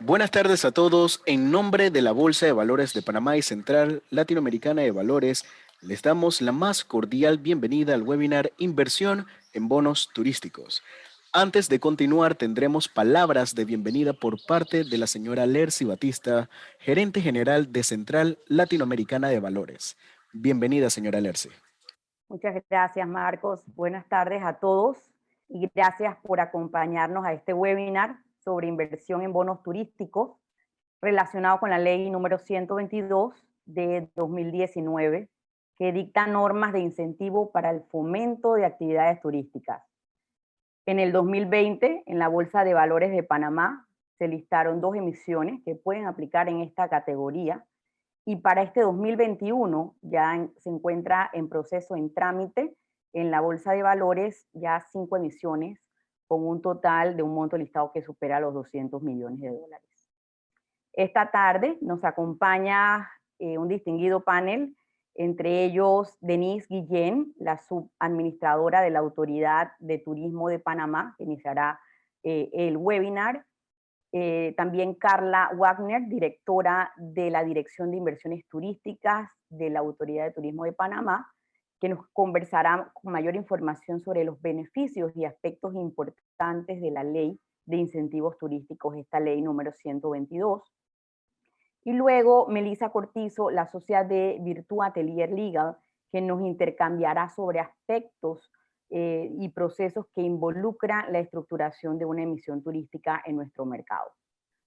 Buenas tardes a todos. En nombre de la Bolsa de Valores de Panamá y Central Latinoamericana de Valores, les damos la más cordial bienvenida al webinar Inversión en Bonos Turísticos. Antes de continuar, tendremos palabras de bienvenida por parte de la señora Lercy Batista, gerente general de Central Latinoamericana de Valores. Bienvenida, señora Lercy. Muchas gracias, Marcos. Buenas tardes a todos y gracias por acompañarnos a este webinar sobre inversión en bonos turísticos relacionado con la ley número 122 de 2019, que dicta normas de incentivo para el fomento de actividades turísticas. En el 2020, en la Bolsa de Valores de Panamá, se listaron 2 emisiones que pueden aplicar en esta categoría, y para este 2021 ya se encuentra en proceso, en trámite, en la Bolsa de Valores ya 5 emisiones con un total de un monto listado que supera los $200 millones. Esta tarde nos acompaña un distinguido panel, entre ellos Denise Guillén, la subadministradora de la Autoridad de Turismo de Panamá, que iniciará el webinar. También Carla Wagner, directora de la Dirección de Inversiones Turísticas de la Autoridad de Turismo de Panamá, que nos conversará con mayor información sobre los beneficios y aspectos importantes de la Ley de Incentivos Turísticos, esta ley número 122. Y luego Melissa Cortizo, la socia de Virtu Atelier Legal, que nos intercambiará sobre aspectos y procesos que involucran la estructuración de una emisión turística en nuestro mercado.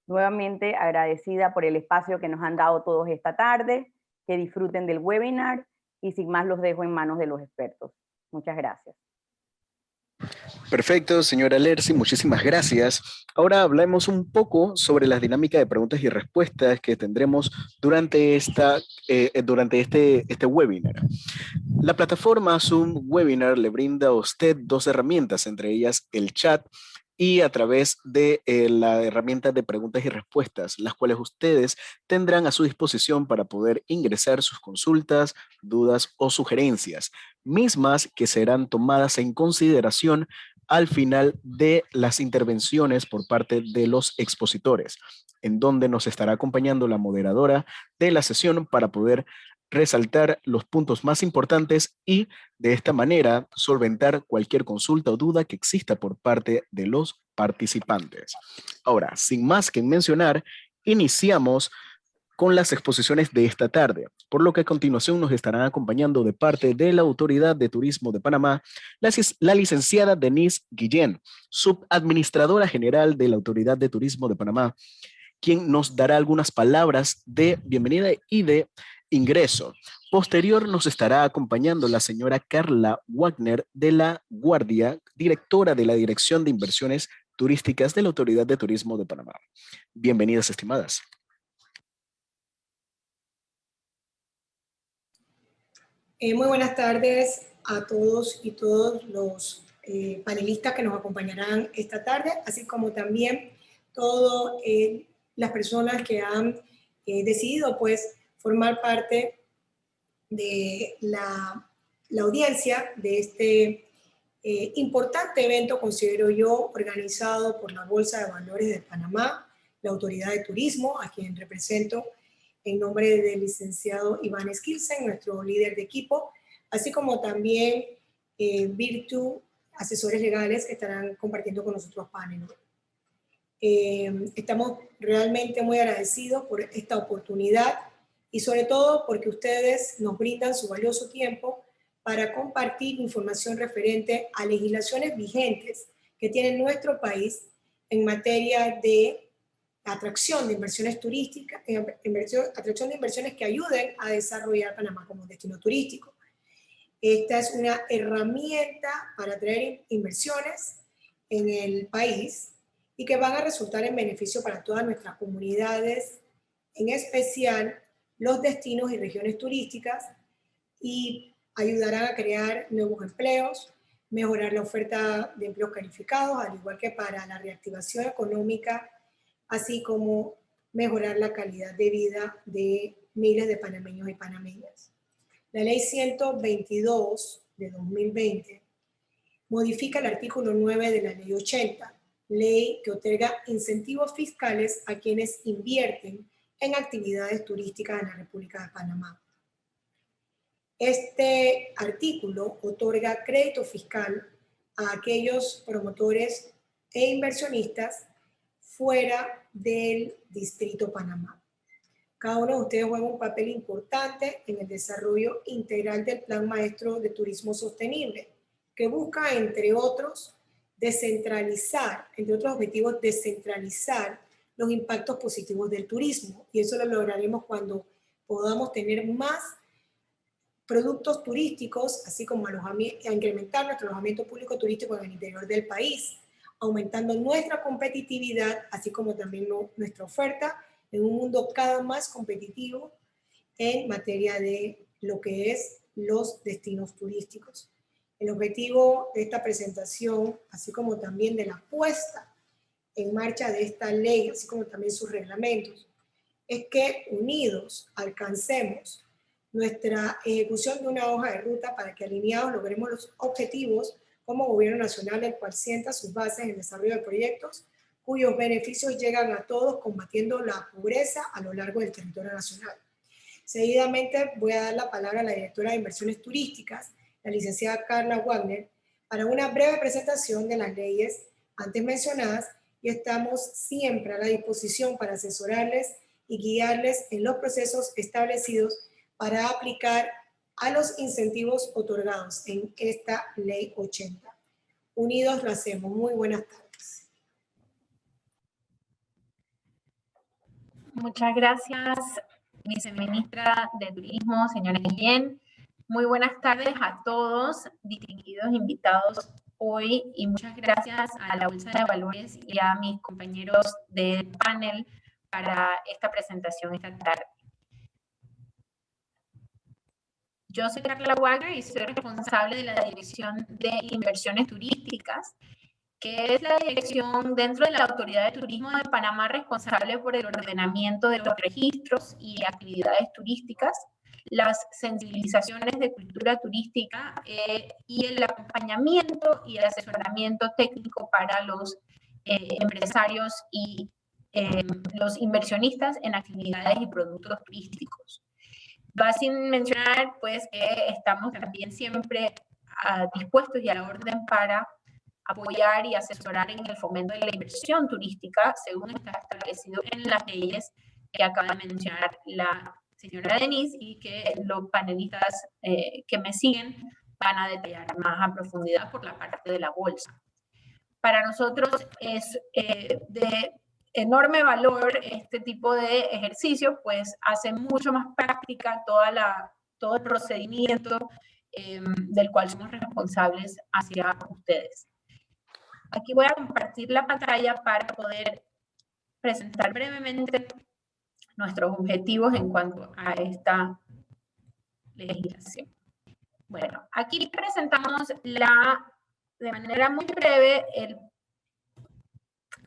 Nuevamente agradecida por el espacio que nos han dado todos esta tarde, que disfruten del webinar y sin más los dejo en manos de los expertos. Muchas gracias. Perfecto, señora Lercy, muchísimas gracias. Ahora hablemos un poco sobre las dinámicas de preguntas y respuestas que tendremos durante este webinar. La plataforma Zoom Webinar le brinda a usted 2 herramientas, entre ellas el chat y a través de la herramienta de preguntas y respuestas, las cuales ustedes tendrán a su disposición para poder ingresar sus consultas, dudas o sugerencias, mismas que serán tomadas en consideración al final de las intervenciones por parte de los expositores, en donde nos estará acompañando la moderadora de la sesión para poder resaltar los puntos más importantes y de esta manera solventar cualquier consulta o duda que exista por parte de los participantes. Ahora, sin más que mencionar, iniciamos con las exposiciones de esta tarde, por lo que a continuación nos estarán acompañando de parte de la Autoridad de Turismo de Panamá, la licenciada Denise Guillén, subadministradora general de la Autoridad de Turismo de Panamá, quien nos dará algunas palabras de bienvenida y de ingreso. Posterior nos estará acompañando la señora Carla Wagner de la Guardia, directora de la Dirección de Inversiones Turísticas de la Autoridad de Turismo de Panamá. Bienvenidas, estimadas. Muy buenas tardes a todos y todos los panelistas que nos acompañarán esta tarde, así como también todas las personas que han decidido pues formar parte de la audiencia de este importante evento, considero yo, organizado por la Bolsa de Valores de Panamá, la Autoridad de Turismo, a quien represento en nombre del licenciado Iván Skilsen, nuestro líder de equipo, así como también Virtu, asesores legales que estarán compartiendo con nosotros paneles. Estamos realmente muy agradecidos por esta oportunidad y sobre todo porque ustedes nos brindan su valioso tiempo para compartir información referente a legislaciones vigentes que tiene nuestro país en materia de atracción de inversiones turísticas, atracción de inversiones que ayuden a desarrollar Panamá como destino turístico. Esta es una herramienta para atraer inversiones en el país y que van a resultar en beneficio para todas nuestras comunidades, en especial los destinos y regiones turísticas, y ayudarán a crear nuevos empleos, mejorar la oferta de empleos calificados, al igual que para la reactivación económica, así como mejorar la calidad de vida de miles de panameños y panameñas. La ley 122 de 2020 modifica el artículo 9 de la ley 80, ley que otorga incentivos fiscales a quienes invierten en actividades turísticas en la República de Panamá. Este artículo otorga crédito fiscal a aquellos promotores e inversionistas fuera del Distrito Panamá. Cada uno de ustedes juega un papel importante en el desarrollo integral del Plan Maestro de Turismo Sostenible, que busca, entre otros, descentralizar, entre otros objetivos, descentralizar los impactos positivos del turismo. Y eso lo lograremos cuando podamos tener más productos turísticos, así como a incrementar nuestro alojamiento público turístico en el interior del país, aumentando nuestra competitividad, así como también nuestra oferta en un mundo cada vez más competitivo en materia de lo que es los destinos turísticos. El objetivo de esta presentación, así como también de la puesta en marcha de esta ley, así como también sus reglamentos, es que unidos alcancemos nuestra ejecución de una hoja de ruta para que alineados logremos los objetivos como Gobierno Nacional, el cual sienta sus bases en el desarrollo de proyectos cuyos beneficios llegan a todos combatiendo la pobreza a lo largo del territorio nacional. Seguidamente voy a dar la palabra a la directora de Inversiones Turísticas, la licenciada Carla Wagner, para una breve presentación de las leyes antes mencionadas, y estamos siempre a la disposición para asesorarles y guiarles en los procesos establecidos para aplicar a los incentivos otorgados en esta Ley 80. Unidos lo hacemos. Muy buenas tardes. Muchas gracias, viceministra de Turismo, señora Guillén. Muy buenas tardes a todos, distinguidos invitados hoy, y muchas gracias a la Bolsa de Valores y a mis compañeros del panel para esta presentación esta tarde. Yo soy Carla Wagner y soy responsable de la Dirección de Inversiones Turísticas, que es la dirección dentro de la Autoridad de Turismo de Panamá responsable por el ordenamiento de los registros y actividades turísticas, las sensibilizaciones de cultura turística y el acompañamiento y asesoramiento técnico para los empresarios y los inversionistas en actividades y productos turísticos. Va sin mencionar, pues, que estamos también siempre dispuestos y a la orden para apoyar y asesorar en el fomento de la inversión turística, según está establecido en las leyes que acaba de mencionar la señora Denise y que los panelistas que me siguen van a detallar más a profundidad por la parte de la bolsa. Para nosotros es de enorme valor este tipo de ejercicio, pues hace mucho más práctica todo el procedimiento del cual somos responsables hacia ustedes. Aquí voy a compartir la pantalla para poder presentar brevemente nuestros objetivos en cuanto a esta legislación. Bueno, aquí presentamos de manera muy breve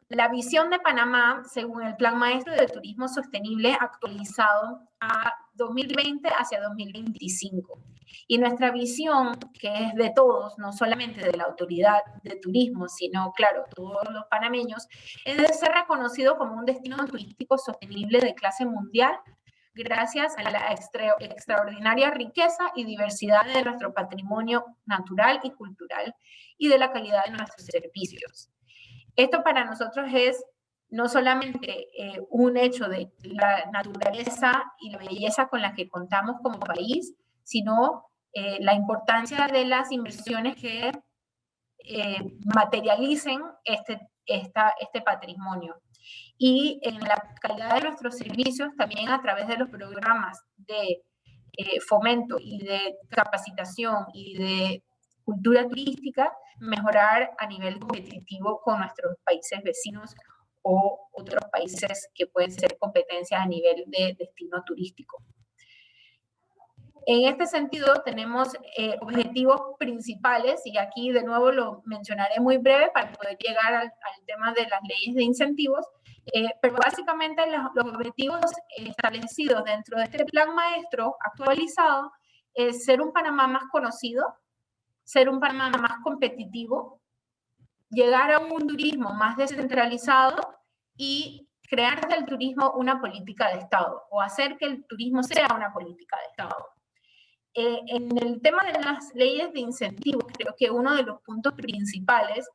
la visión de Panamá según el Plan Maestro de Turismo Sostenible actualizado a 2020 hacia 2025. Y nuestra visión, que es de todos, no solamente de la Autoridad de Turismo, sino, claro, todos los panameños, es de ser reconocido como un destino turístico sostenible de clase mundial gracias a la extraordinaria riqueza y diversidad de nuestro patrimonio natural y cultural y de la calidad de nuestros servicios. Esto para nosotros es no solamente un hecho de la naturaleza y la belleza con la que contamos como país, sino la importancia de las inversiones que materialicen este patrimonio. Y en la calidad de nuestros servicios, también a través de los programas de fomento y de capacitación y de cultura turística, mejorar a nivel competitivo con nuestros países vecinos o otros países que pueden ser competencias a nivel de destino turístico. En este sentido, tenemos objetivos principales, y aquí de nuevo lo mencionaré muy breve para poder llegar al tema de las leyes de incentivos, pero básicamente los objetivos establecidos dentro de este plan maestro actualizado es ser un Panamá más conocido, ser un Panamá más competitivo, llegar a un turismo más descentralizado y crear del turismo una política de Estado, o hacer que el turismo sea una política de Estado. En el tema de las leyes de incentivos, creo que uno de los puntos principales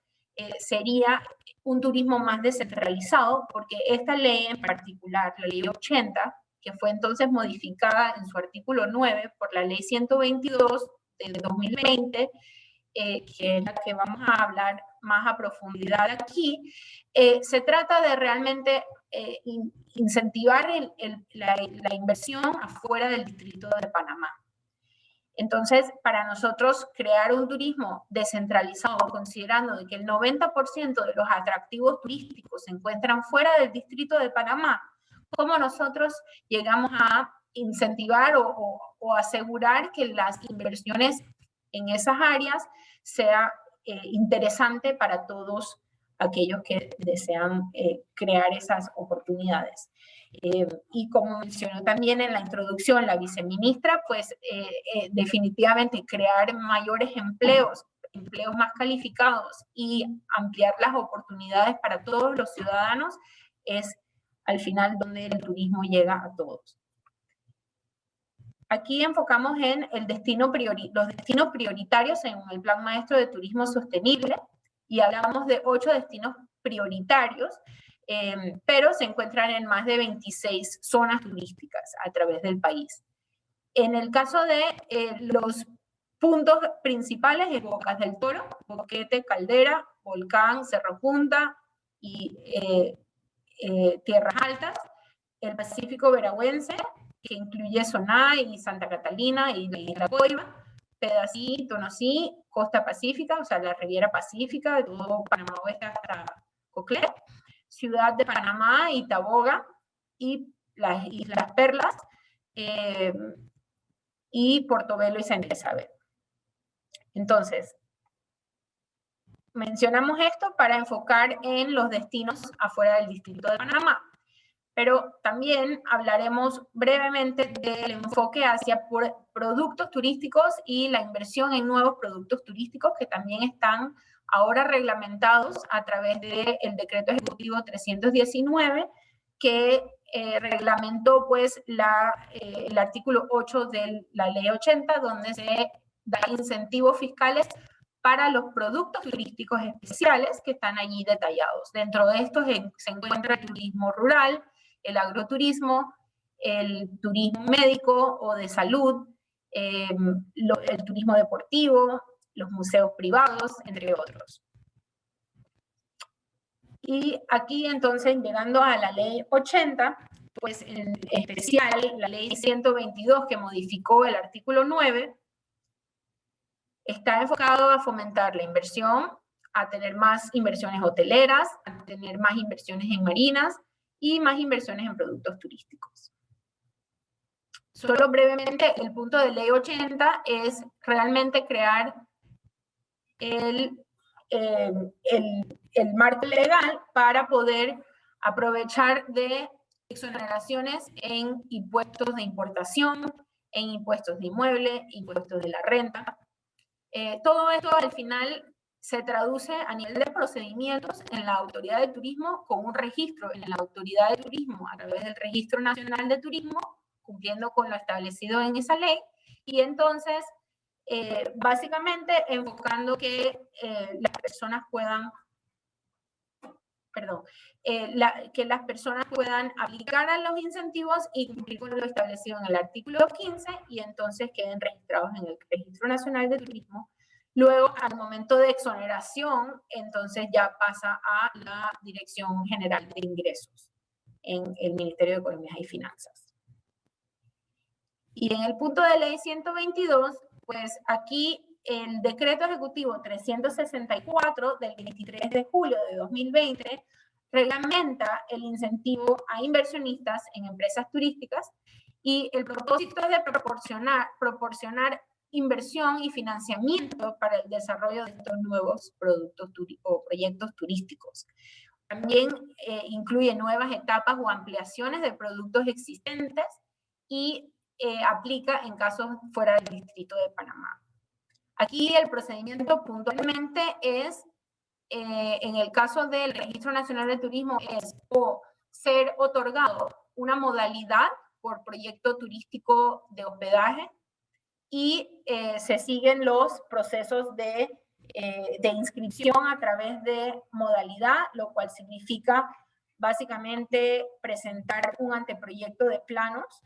sería un turismo más descentralizado, porque esta ley en particular, la ley 80, que fue entonces modificada en su artículo 9 por la ley 122 del 2020, que es la que vamos a hablar más a profundidad aquí, se trata de realmente incentivar la inversión afuera del Distrito de Panamá. Entonces, para nosotros crear un turismo descentralizado, considerando de que el 90% de los atractivos turísticos se encuentran fuera del Distrito de Panamá, ¿cómo nosotros llegamos a incentivar o asegurar que las inversiones en esas áreas sea interesante para todos aquellos que desean crear esas oportunidades? Y como mencionó también en la introducción la viceministra, pues definitivamente crear mayores empleos más calificados y ampliar las oportunidades para todos los ciudadanos es al final donde el turismo llega a todos. Aquí enfocamos en los destinos prioritarios en el Plan Maestro de Turismo Sostenible y hablamos de 8 destinos prioritarios, pero se encuentran en más de 26 zonas turísticas a través del país. En el caso de los puntos principales es Bocas del Toro, Boquete, Caldera, Volcán, Cerro Punta y Tierras Altas, el Pacífico Veragüense, que incluye Soná y Santa Catalina y la Isla Coiba, Pedací, Tonosí, Costa Pacífica, o sea, la Riviera Pacífica, de todo Panamá Oeste hasta Coclé, Ciudad de Panamá y Taboga, y las Islas Perlas, y Portobelo y Santa Isabel. Entonces, mencionamos esto para enfocar en los destinos afuera del Distrito de Panamá, pero también hablaremos brevemente del enfoque hacia productos turísticos y la inversión en nuevos productos turísticos que también están ahora reglamentados a través del Decreto Ejecutivo 319, que reglamentó pues el artículo 8 de la Ley 80, donde se da incentivos fiscales para los productos turísticos especiales que están allí detallados. Dentro de estos se encuentra el turismo rural, el agroturismo, el turismo médico o de salud, el turismo deportivo, los museos privados, entre otros. Y aquí entonces, llegando a la ley 80, pues en especial la ley 122 que modificó el artículo 9, está enfocado a fomentar la inversión, a tener más inversiones hoteleras, a tener más inversiones en marinas y más inversiones en productos turísticos. Solo brevemente, el punto de ley 80 es realmente crear el marco legal para poder aprovechar de exoneraciones en impuestos de importación, en impuestos de inmueble, impuestos de la renta. Todo esto al final se traduce a nivel de procedimientos en la Autoridad de Turismo con un registro en la Autoridad de Turismo a través del Registro Nacional de Turismo, cumpliendo con lo establecido en esa ley, y entonces básicamente enfocando que las personas puedan, que las personas puedan aplicar a los incentivos y cumplir con lo establecido en el artículo 15 y entonces queden registrados en el Registro Nacional de Turismo. Luego, al momento de exoneración, entonces ya pasa a la Dirección General de Ingresos en el Ministerio de Economía y Finanzas. Y en el punto de ley 122, pues aquí el Decreto Ejecutivo 364 del 23 de julio de 2020 reglamenta el incentivo a inversionistas en empresas turísticas y el propósito es de proporcionar inversión y financiamiento para el desarrollo de estos nuevos productos o proyectos turísticos. También incluye nuevas etapas o ampliaciones de productos existentes y aplica en casos fuera del Distrito de Panamá. Aquí el procedimiento puntualmente es en el caso del Registro Nacional de Turismo es o ser otorgado una modalidad por proyecto turístico de hospedaje y se siguen los procesos de inscripción a través de modalidad, lo cual significa básicamente presentar un anteproyecto de planos,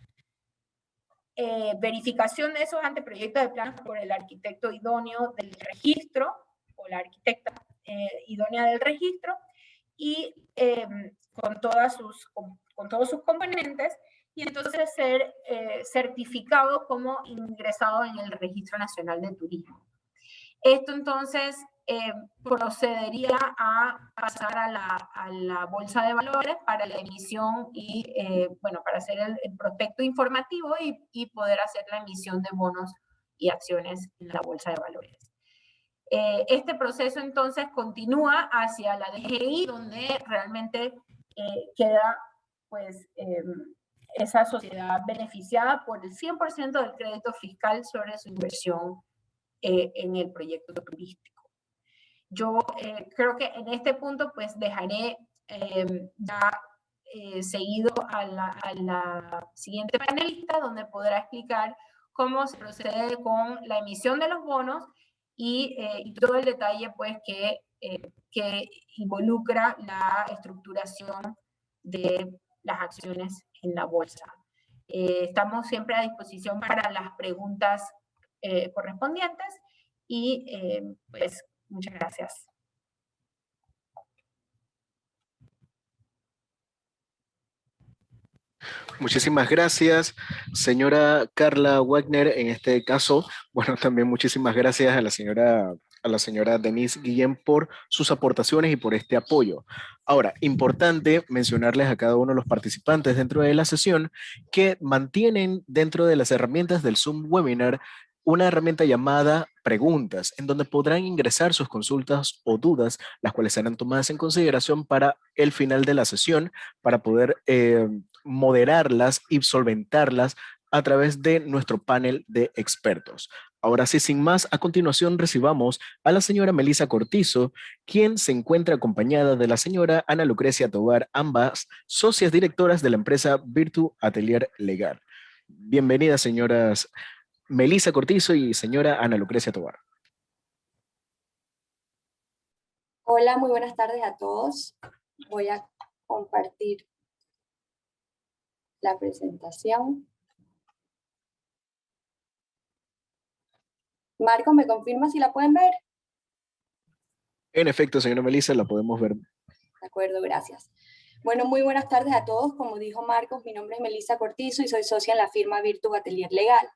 verificación de esos anteproyectos de planos por el arquitecto idóneo del registro o la arquitecta idónea del registro y con todos sus componentes, y entonces ser certificado como ingresado en el Registro Nacional de Turismo. Esto entonces procedería a pasar a la Bolsa de Valores para la emisión y, bueno, para hacer el prospecto informativo y poder hacer la emisión de bonos y acciones en la Bolsa de Valores. Este proceso entonces continúa hacia la DGI, donde realmente queda pues esa sociedad beneficiada por el 100% del crédito fiscal sobre su inversión en el proyecto turístico. Yo creo que en este punto pues dejaré ya seguido a la siguiente panelista, donde podrá explicar cómo se procede con la emisión de los bonos y todo el detalle pues que involucra la estructuración de las acciones en la bolsa. Estamos siempre a disposición para las preguntas correspondientes y pues muchas gracias. Muchísimas gracias, señora Carla Wagner. En este caso, bueno, también muchísimas gracias a la señora Denise Guillén por sus aportaciones y por este apoyo. Ahora, importante mencionarles a cada uno de los participantes dentro de la sesión que mantienen dentro de las herramientas del Zoom Webinar una herramienta llamada Preguntas, en donde podrán ingresar sus consultas o dudas, las cuales serán tomadas en consideración para el final de la sesión, para poder moderarlas y solventarlas a través de nuestro panel de expertos. Ahora sí, sin más, a continuación recibamos a la señora Melissa Cortizo, quien se encuentra acompañada de la señora Ana Lucrecia Tovar, ambas socias directoras de la empresa Virtu Atelier Legal. Bienvenidas, señoras Melissa Cortizo y señora Ana Lucrecia Tovar. Hola, muy buenas tardes a todos. Voy a compartir la presentación. Marco, ¿me confirma si la pueden ver? En efecto, señora Melissa, la podemos ver. De acuerdo, gracias. Bueno, muy buenas tardes a todos. Como dijo Marcos, mi nombre es Melissa Cortizo y soy socia en la firma Virtu Atelier Legal.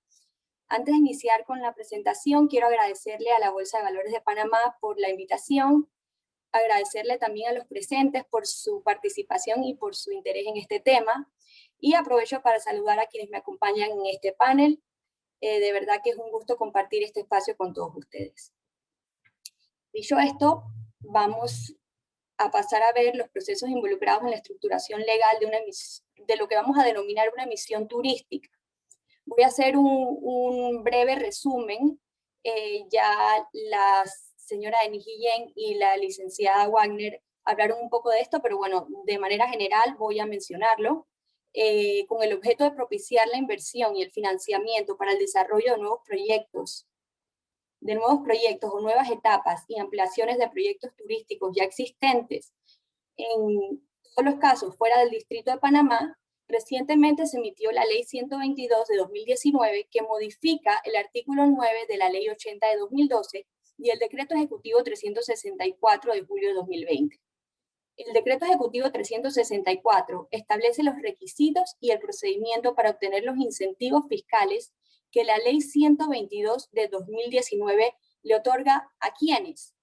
Antes de iniciar con la presentación, quiero agradecerle a la Bolsa de Valores de Panamá por la invitación, agradecerle también a los presentes por su participación y por su interés en este tema, y aprovecho para saludar a quienes me acompañan en este panel. De verdad que es un gusto compartir este espacio con todos ustedes. Dicho esto, vamos a pasar a ver los procesos involucrados en la estructuración legal de lo que vamos a denominar una emisión turística. Voy a hacer un breve resumen. Ya la señora Denise Guillén y la licenciada Wagner hablaron un poco de esto, pero bueno, de manera general voy a mencionarlo. Con el objeto de propiciar la inversión y el financiamiento para el desarrollo de nuevos proyectos o nuevas etapas y ampliaciones de proyectos turísticos ya existentes, en todos los casos fuera del Distrito de Panamá. Recientemente se emitió la Ley 122 de 2019 que modifica el artículo 9 de la Ley 80 de 2012 y el Decreto Ejecutivo 364 de julio de 2020. El Decreto Ejecutivo 364 establece los requisitos y el procedimiento para obtener los incentivos fiscales que la Ley 122 de 2019 le otorga ¿a quiénes?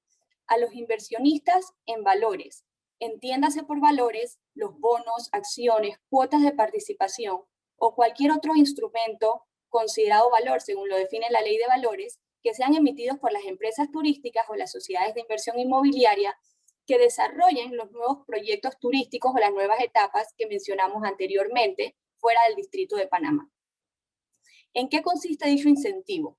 A los inversionistas en valores. Entiéndase por valores los bonos, acciones, cuotas de participación o cualquier otro instrumento considerado valor, según lo define la Ley de Valores, que sean emitidos por las empresas turísticas o las sociedades de inversión inmobiliaria que desarrollen los nuevos proyectos turísticos o las nuevas etapas que mencionamos anteriormente fuera del Distrito de Panamá. ¿En qué consiste dicho incentivo?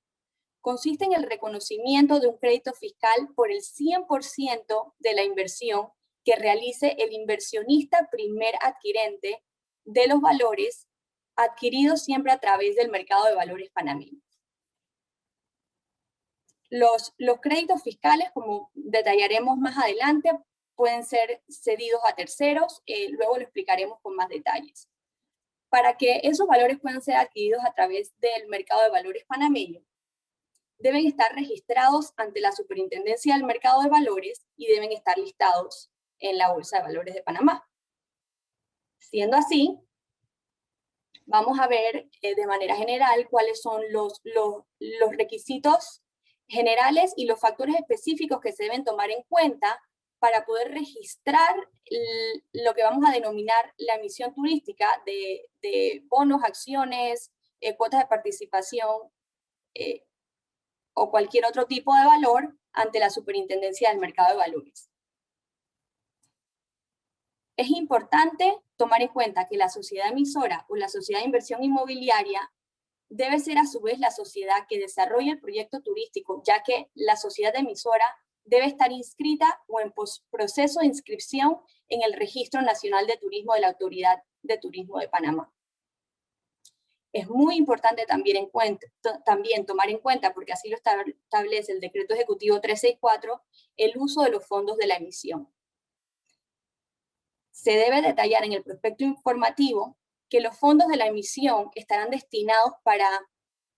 consiste en el reconocimiento de un crédito fiscal por el 100% de la inversión que realice el inversionista primer adquirente de los valores adquiridos siempre a través del mercado de valores panameño. Los créditos fiscales, como detallaremos más adelante, pueden ser cedidos a terceros, luego lo explicaremos con más detalles. Para que esos valores puedan ser adquiridos a través del mercado de valores panameño, deben estar registrados ante la Superintendencia del Mercado de Valores y deben estar listados en la Bolsa de Valores de Panamá. Siendo así, vamos a ver de manera general cuáles son los requisitos generales y los factores específicos que se deben tomar en cuenta para poder registrar lo que vamos a denominar la emisión turística de bonos, acciones, cuotas de participación o cualquier otro tipo de valor ante la Superintendencia del Mercado de Valores. Es importante tomar en cuenta que la sociedad emisora o la sociedad de inversión inmobiliaria debe ser a su vez la sociedad que desarrolle el proyecto turístico, ya que la sociedad emisora debe estar inscrita o en proceso de inscripción en el Registro Nacional de Turismo de la Autoridad de Turismo de Panamá. Es muy importante también tomar en cuenta, porque así lo establece el Decreto Ejecutivo 364, el uso de los fondos de la emisión. Se debe detallar en el prospecto informativo que los fondos de la emisión estarán destinados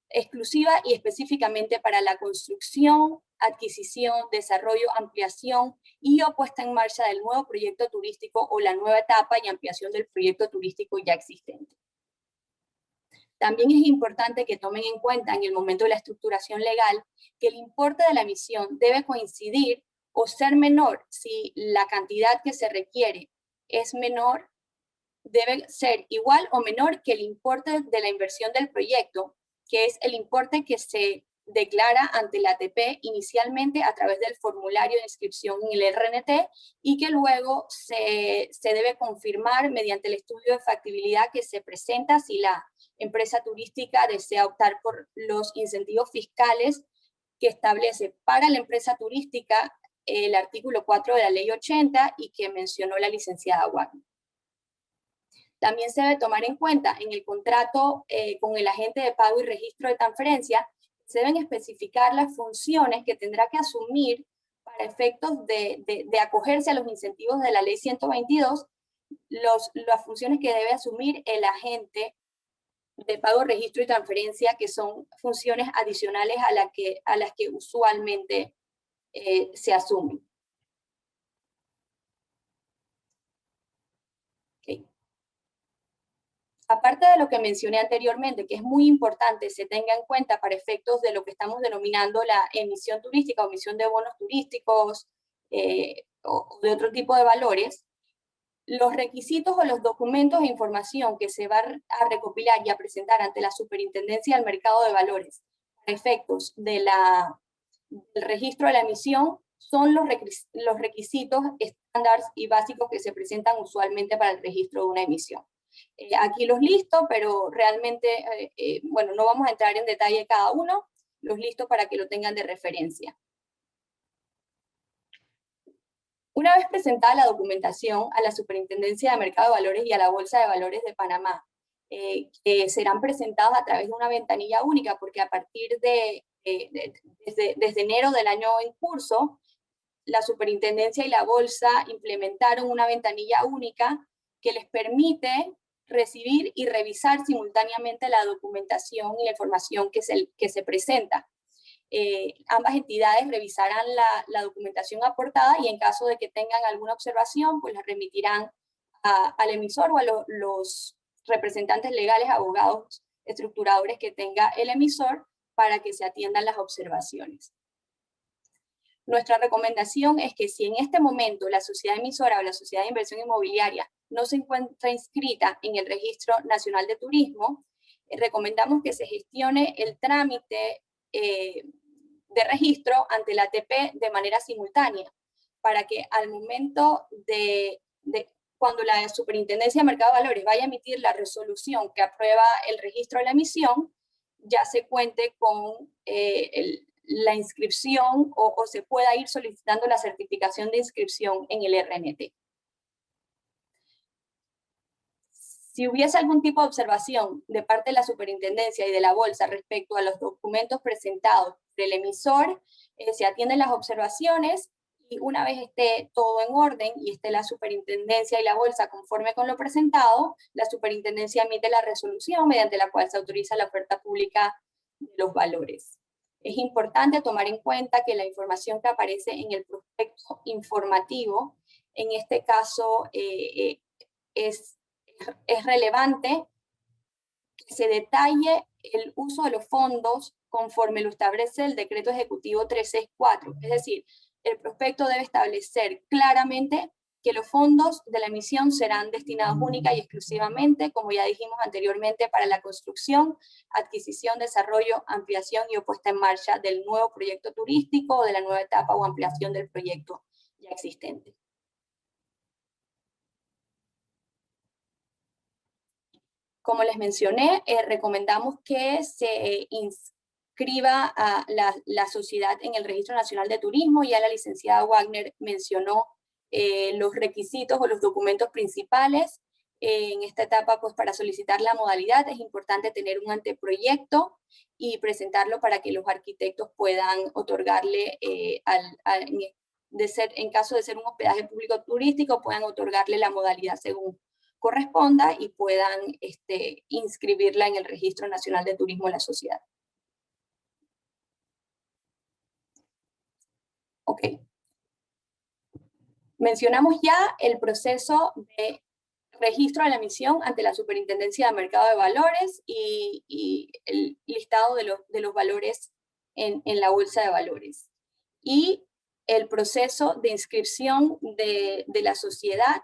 exclusiva y específicamente para la construcción, adquisición, desarrollo, ampliación y o puesta en marcha del nuevo proyecto turístico o la nueva etapa y ampliación del proyecto turístico ya existente. También es importante que tomen en cuenta en el momento de la estructuración legal que el importe de la emisión debe coincidir o ser menor si la cantidad que se requiere es menor, debe ser igual o menor que el importe de la inversión del proyecto, que es el importe que se declara ante la ATP inicialmente a través del formulario de inscripción en el RNT y que luego se debe confirmar mediante el estudio de factibilidad que se presenta si la empresa turística desea optar por los incentivos fiscales que establece para la empresa turística el artículo 4 de la Ley 80 y que mencionó la licenciada Wagner. También se debe tomar en cuenta en el contrato con el agente de pago y registro de transferencia, se deben especificar las funciones que tendrá que asumir para efectos de acogerse a los incentivos de la Ley 122, las funciones que debe asumir el agente de pago, registro y transferencia, que son funciones adicionales a las que usualmente se asumen. Okay. Aparte de lo que mencioné anteriormente, que es muy importante se tenga en cuenta para efectos de lo que estamos denominando la emisión turística o emisión de bonos turísticos o de otro tipo de valores, los requisitos o los documentos e información que se va a recopilar y a presentar ante la Superintendencia del Mercado de Valores para efectos del registro de la emisión son los requisitos estándares y básicos que se presentan usualmente para el registro de una emisión. Aquí los listo, pero realmente, bueno, no vamos a entrar en detalle cada uno, los listo para que lo tengan de referencia. Una vez presentada la documentación a la Superintendencia de Mercado de Valores y a la Bolsa de Valores de Panamá, que serán presentados a través de una ventanilla única, porque a partir desde enero del año en curso, la Superintendencia y la Bolsa implementaron una ventanilla única que les permite recibir y revisar simultáneamente la documentación y la información que se presenta. Ambas entidades revisarán la documentación aportada y en caso de que tengan alguna observación, pues la remitirán al emisor o a los representantes legales, abogados, estructuradores que tenga el emisor para que se atiendan las observaciones. Nuestra recomendación es que si en este momento la sociedad emisora o la sociedad de inversión inmobiliaria no se encuentra inscrita en el Registro Nacional de Turismo, recomendamos que se gestione el trámite de registro ante la ATP de manera simultánea, para que al momento cuando la Superintendencia de Mercado de Valores vaya a emitir la resolución que aprueba el registro de la emisión, ya se cuente con la inscripción o se pueda ir solicitando la certificación de inscripción en el RNT. Si hubiese algún tipo de observación de parte de la superintendencia y de la bolsa respecto a los documentos presentados por el emisor, se atienden las observaciones y una vez esté todo en orden y esté la superintendencia y la bolsa conforme con lo presentado, la superintendencia emite la resolución mediante la cual se autoriza la oferta pública de los valores. Es importante tomar en cuenta que la información que aparece en el prospecto informativo, en este caso es relevante que se detalle el uso de los fondos conforme lo establece el decreto ejecutivo 364. Es decir, el prospecto debe establecer claramente que los fondos de la emisión serán destinados única y exclusivamente, como ya dijimos anteriormente, para la construcción, adquisición, desarrollo, ampliación y puesta en marcha del nuevo proyecto turístico o de la nueva etapa o ampliación del proyecto ya existente. Como les mencioné, recomendamos que se inscriba a la sociedad en el Registro Nacional de Turismo. Ya la licenciada Wagner mencionó los requisitos o los documentos principales. En esta etapa, pues para solicitar la modalidad es importante tener un anteproyecto y presentarlo para que los arquitectos puedan otorgarle, en caso de ser un hospedaje público turístico, puedan otorgarle la modalidad según corresponda y puedan inscribirla en el Registro Nacional de Turismo de la sociedad. Ok. Mencionamos ya el proceso de registro de la emisión ante la Superintendencia de Mercado de Valores y el listado de los valores en la Bolsa de Valores. Y el proceso de inscripción de la sociedad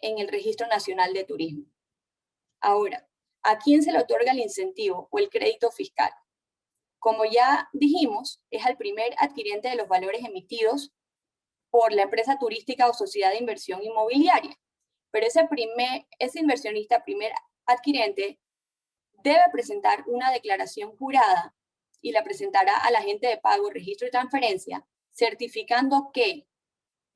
en el Registro Nacional de Turismo. Ahora, ¿a quién se le otorga el incentivo o el crédito fiscal? Como ya dijimos, es al primer adquiriente de los valores emitidos por la empresa turística o sociedad de inversión inmobiliaria. Pero ese inversionista primer adquirente debe presentar una declaración jurada y la presentará al agente de pago, registro y transferencia, certificando que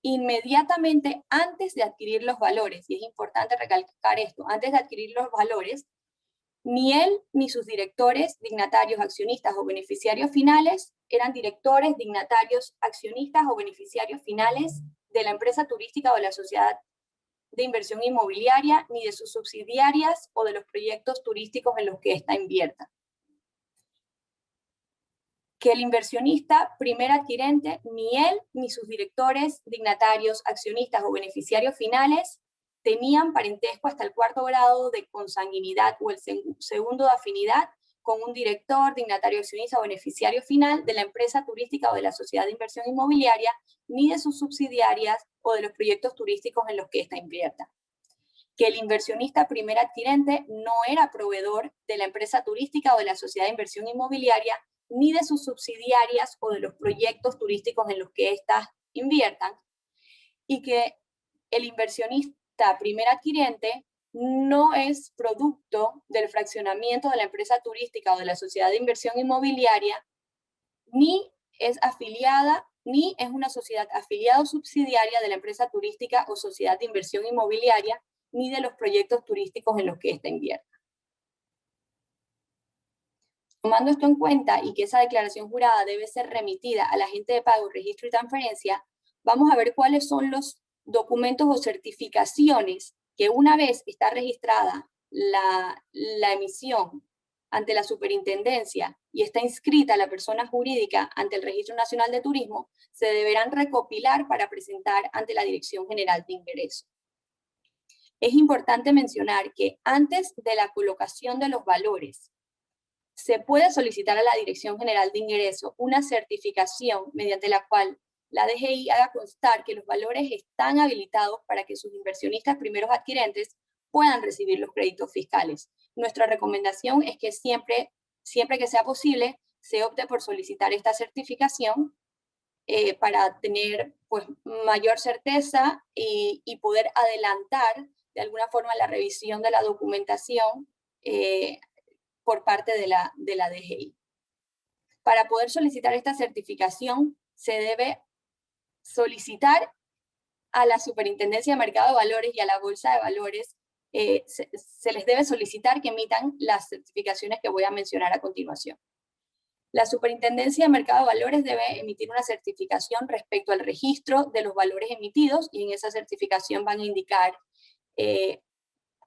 inmediatamente antes de adquirir los valores, y es importante recalcar esto, antes de adquirir los valores, ni él ni sus directores, dignatarios, accionistas o beneficiarios finales eran directores, dignatarios, accionistas o beneficiarios finales de la empresa turística o de la sociedad de inversión inmobiliaria, ni de sus subsidiarias o de los proyectos turísticos en los que ésta invierta. Que el inversionista primer adquirente, ni él ni sus directores, dignatarios, accionistas o beneficiarios finales tenían parentesco hasta el 4º grado de consanguinidad o el segundo de afinidad con un director, dignatario, accionista o beneficiario final de la empresa turística o de la sociedad de inversión inmobiliaria, ni de sus subsidiarias o de los proyectos turísticos en los que ésta invierta. Que el inversionista primer adquirente no era proveedor de la empresa turística o de la sociedad de inversión inmobiliaria, ni de sus subsidiarias o de los proyectos turísticos en los que éstas inviertan, y que el inversionista primer adquirente no es producto del fraccionamiento de la empresa turística o de la sociedad de inversión inmobiliaria, ni es afiliada, ni es una sociedad afiliada o subsidiaria de la empresa turística o sociedad de inversión inmobiliaria, ni de los proyectos turísticos en los que ésta invierta. Tomando esto en cuenta y que esa declaración jurada debe ser remitida al agente de pago, registro y transferencia, vamos a ver cuáles son los documentos o certificaciones que una vez está registrada la emisión ante la superintendencia y está inscrita la persona jurídica ante el Registro Nacional de Turismo, se deberán recopilar para presentar ante la Dirección General de Ingreso. Es importante mencionar que antes de la colocación de los valores, se puede solicitar a la Dirección General de Ingreso una certificación mediante la cual la DGI haga constar que los valores están habilitados para que sus inversionistas primeros adquirentes puedan recibir los créditos fiscales. Nuestra recomendación es que siempre que sea posible, se opte por solicitar esta certificación para tener pues, mayor certeza y poder adelantar de alguna forma la revisión de la documentación por parte de la DGI. Para poder solicitar esta certificación, se debe solicitar a la Superintendencia de Mercado de Valores y a la Bolsa de Valores, se les debe solicitar que emitan las certificaciones que voy a mencionar a continuación. La Superintendencia de Mercado de Valores debe emitir una certificación respecto al registro de los valores emitidos, y en esa certificación van a indicar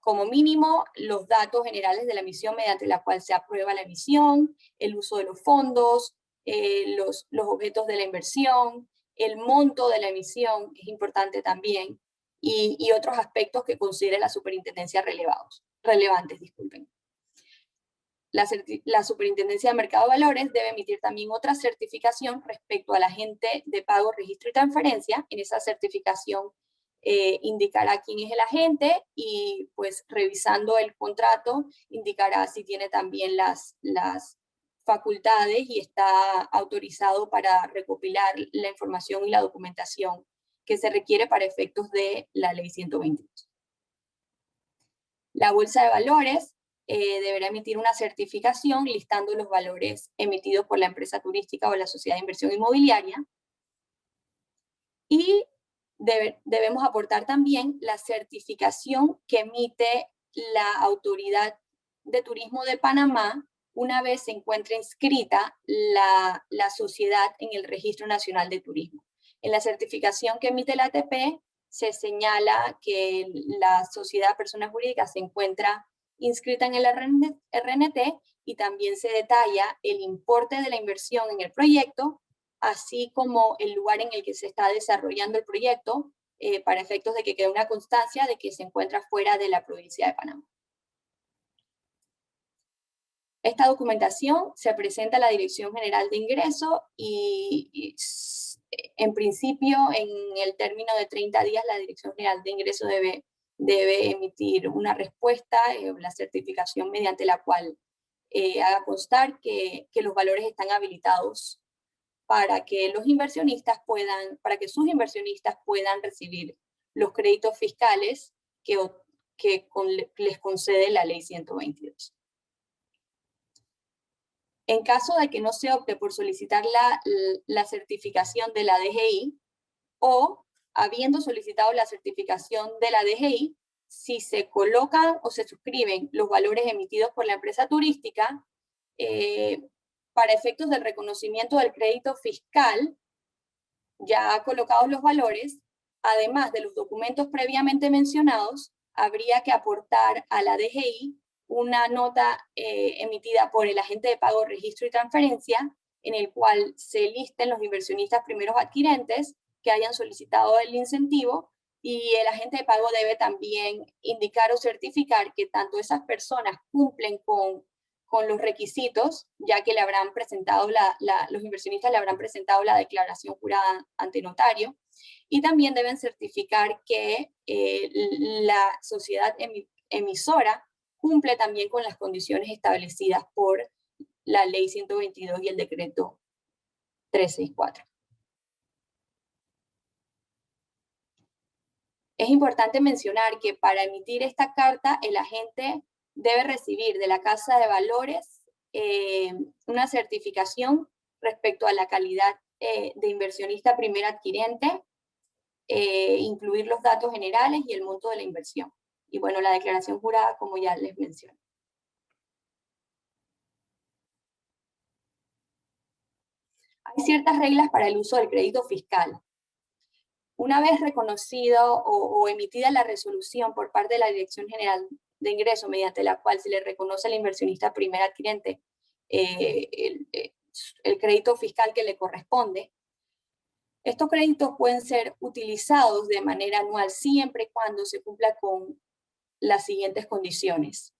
como mínimo los datos generales de la emisión mediante la cual se aprueba la emisión, el uso de los fondos, los objetos de la inversión, el monto de la emisión, es importante también, y otros aspectos que considere la superintendencia relevantes. La Superintendencia de Mercado de Valores debe emitir también otra certificación respecto al agente de pago, registro y transferencia. En esa certificación indicará quién es el agente y pues revisando el contrato indicará si tiene también las facultades y está autorizado para recopilar la información y la documentación que se requiere para efectos de la Ley 122. La Bolsa de Valores deberá emitir una certificación listando los valores emitidos por la empresa turística o la sociedad de inversión inmobiliaria, y debemos aportar también la certificación que emite la Autoridad de Turismo de Panamá una vez se encuentre inscrita la sociedad en el Registro Nacional de Turismo. En la certificación que emite la ATP se señala que la sociedad de personas jurídicas se encuentra inscrita en el RNT, y también se detalla el importe de la inversión en el proyecto, así como el lugar en el que se está desarrollando el proyecto, para efectos de que quede una constancia de que se encuentra fuera de la provincia de Panamá. Esta documentación se presenta a la Dirección General de Ingreso y en principio, en el término de 30 días, la Dirección General de Ingreso debe emitir una respuesta, la certificación mediante la cual haga constar que los valores están habilitados para que sus inversionistas puedan recibir los créditos fiscales que les concede la Ley 122. En caso de que no se opte por solicitar la certificación de la DGI, o habiendo solicitado la certificación de la DGI, si se colocan o se suscriben los valores emitidos por la empresa turística, para efectos del reconocimiento del crédito fiscal, ya colocados los valores, además de los documentos previamente mencionados, habría que aportar a la DGI una nota emitida por el agente de pago, registro y transferencia, en el cual se listen los inversionistas primeros adquirentes que hayan solicitado el incentivo, y el agente de pago debe también indicar o certificar que tanto esas personas cumplen con los requisitos, ya que le habrán presentado los inversionistas le habrán presentado la declaración jurada ante notario, y también deben certificar que la sociedad emisora cumple también con las condiciones establecidas por la Ley 122 y el Decreto 364. Es importante mencionar que para emitir esta carta, el agente debe recibir de la Casa de Valores una certificación respecto a la calidad de inversionista primer adquirente, incluir los datos generales y el monto de la inversión. Y bueno, la declaración jurada, como ya les mencioné. Hay ciertas reglas para el uso del crédito fiscal. Una vez reconocido o emitida la resolución por parte de la Dirección General de Ingreso, mediante la cual se le reconoce al inversionista primer adquirente el crédito fiscal que le corresponde, estos créditos pueden ser utilizados de manera anual siempre y cuando se cumpla con las siguientes condiciones.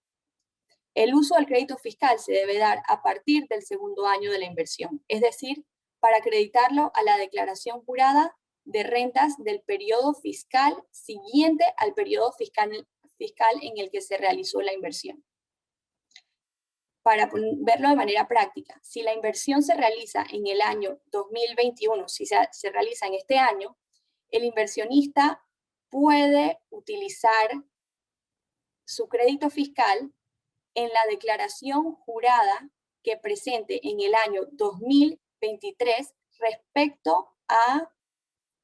El uso del crédito fiscal se debe dar a partir del segundo año de la inversión, es decir, para acreditarlo a la declaración jurada de rentas del periodo fiscal siguiente al periodo fiscal en el que se realizó la inversión. Para verlo de manera práctica, si la inversión se realiza en el año 2021, si se realiza en este año, el inversionista puede utilizar su crédito fiscal en la declaración jurada que presente en el año 2023 respecto a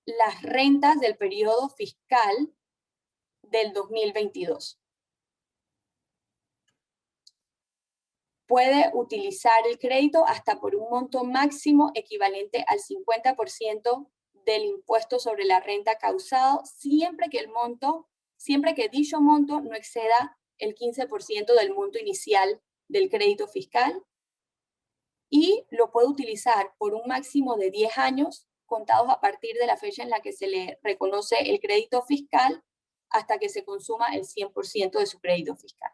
las rentas del periodo fiscal del 2022. Puede utilizar el crédito hasta por un monto máximo equivalente al 50% del impuesto sobre la renta causado, siempre que dicho monto no exceda el 15% del monto inicial del crédito fiscal, y lo puede utilizar por un máximo de 10 años, contados a partir de la fecha en la que se le reconoce el crédito fiscal, hasta que se consuma el 100% de su crédito fiscal.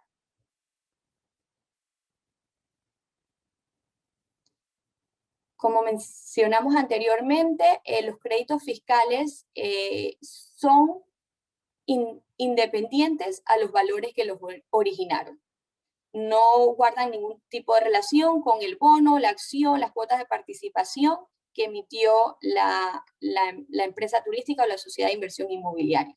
Como mencionamos anteriormente, los créditos fiscales son independientes a los valores que los originaron. No guardan ningún tipo de relación con el bono, la acción, las cuotas de participación que emitió la empresa turística o la sociedad de inversión inmobiliaria.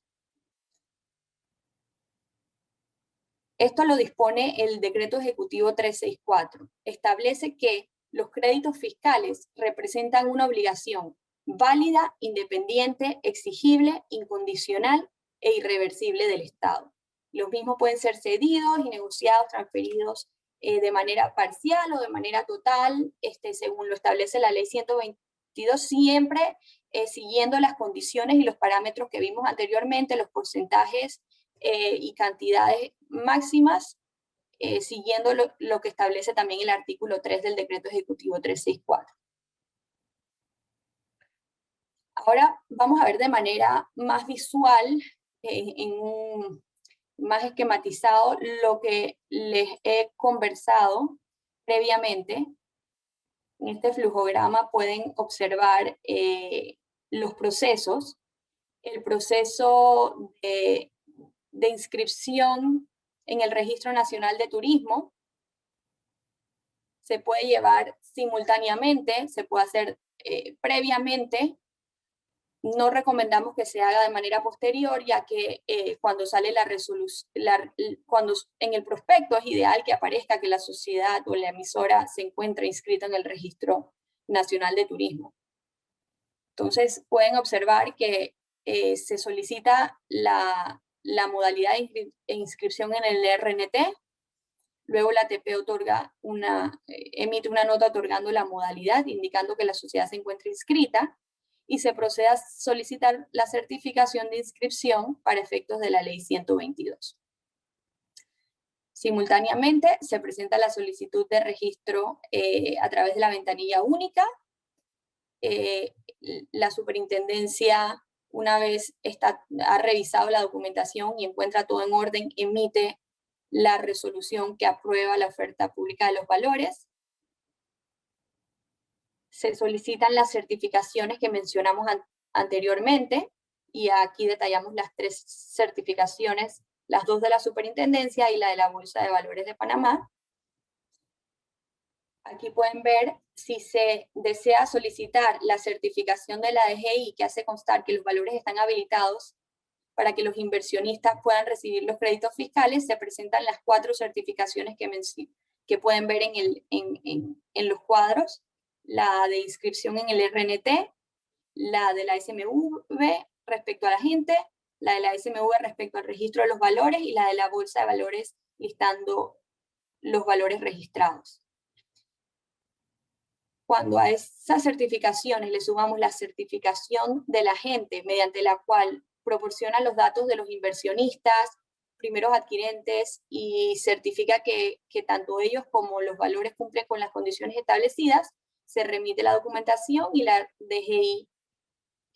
Esto lo dispone el Decreto Ejecutivo 364. Establece que los créditos fiscales representan una obligación válida, independiente, exigible, incondicional e irreversible del Estado. Los mismos pueden ser cedidos y negociados, transferidos de manera parcial o de manera total, según lo establece la Ley 122, siempre siguiendo las condiciones y los parámetros que vimos anteriormente, los porcentajes y cantidades máximas, siguiendo lo que establece también el artículo 3 del Decreto Ejecutivo 364. Ahora vamos a ver de manera más visual, más esquematizado, lo que les he conversado previamente. En este flujograma pueden observar los procesos. El proceso de inscripción en el Registro Nacional de Turismo se puede llevar simultáneamente, se puede hacer previamente. No recomendamos que se haga de manera posterior, ya que cuando sale la resolución, cuando en el prospecto es ideal que aparezca que la sociedad o la emisora se encuentra inscrita en el Registro Nacional de Turismo. Entonces pueden observar que se solicita la modalidad de inscripción en el RNT, luego la ATP emite una nota otorgando la modalidad, indicando que la sociedad se encuentra inscrita, y se procede a solicitar la certificación de inscripción para efectos de la Ley 122. Simultáneamente se presenta la solicitud de registro a través de la ventanilla única. La superintendencia, una vez ha revisado la documentación y encuentra todo en orden, emite la resolución que aprueba la oferta pública de los valores. Se solicitan las certificaciones que mencionamos anteriormente, y aquí detallamos las 3 certificaciones, las 2 de la Superintendencia y la de la Bolsa de Valores de Panamá. Aquí pueden ver si se desea solicitar la certificación de la DGI, que hace constar que los valores están habilitados para que los inversionistas puedan recibir los créditos fiscales. Se presentan las 4 certificaciones que pueden ver en los cuadros: la de inscripción en el RNT, la de la SMV respecto a la gente, la de la SMV respecto al registro de los valores, y la de la Bolsa de Valores listando los valores registrados. Cuando a esas certificaciones le sumamos la certificación del agente, mediante la cual proporciona los datos de los inversionistas, primeros adquirentes, y certifica que tanto ellos como los valores cumplen con las condiciones establecidas, se remite la documentación y la DGI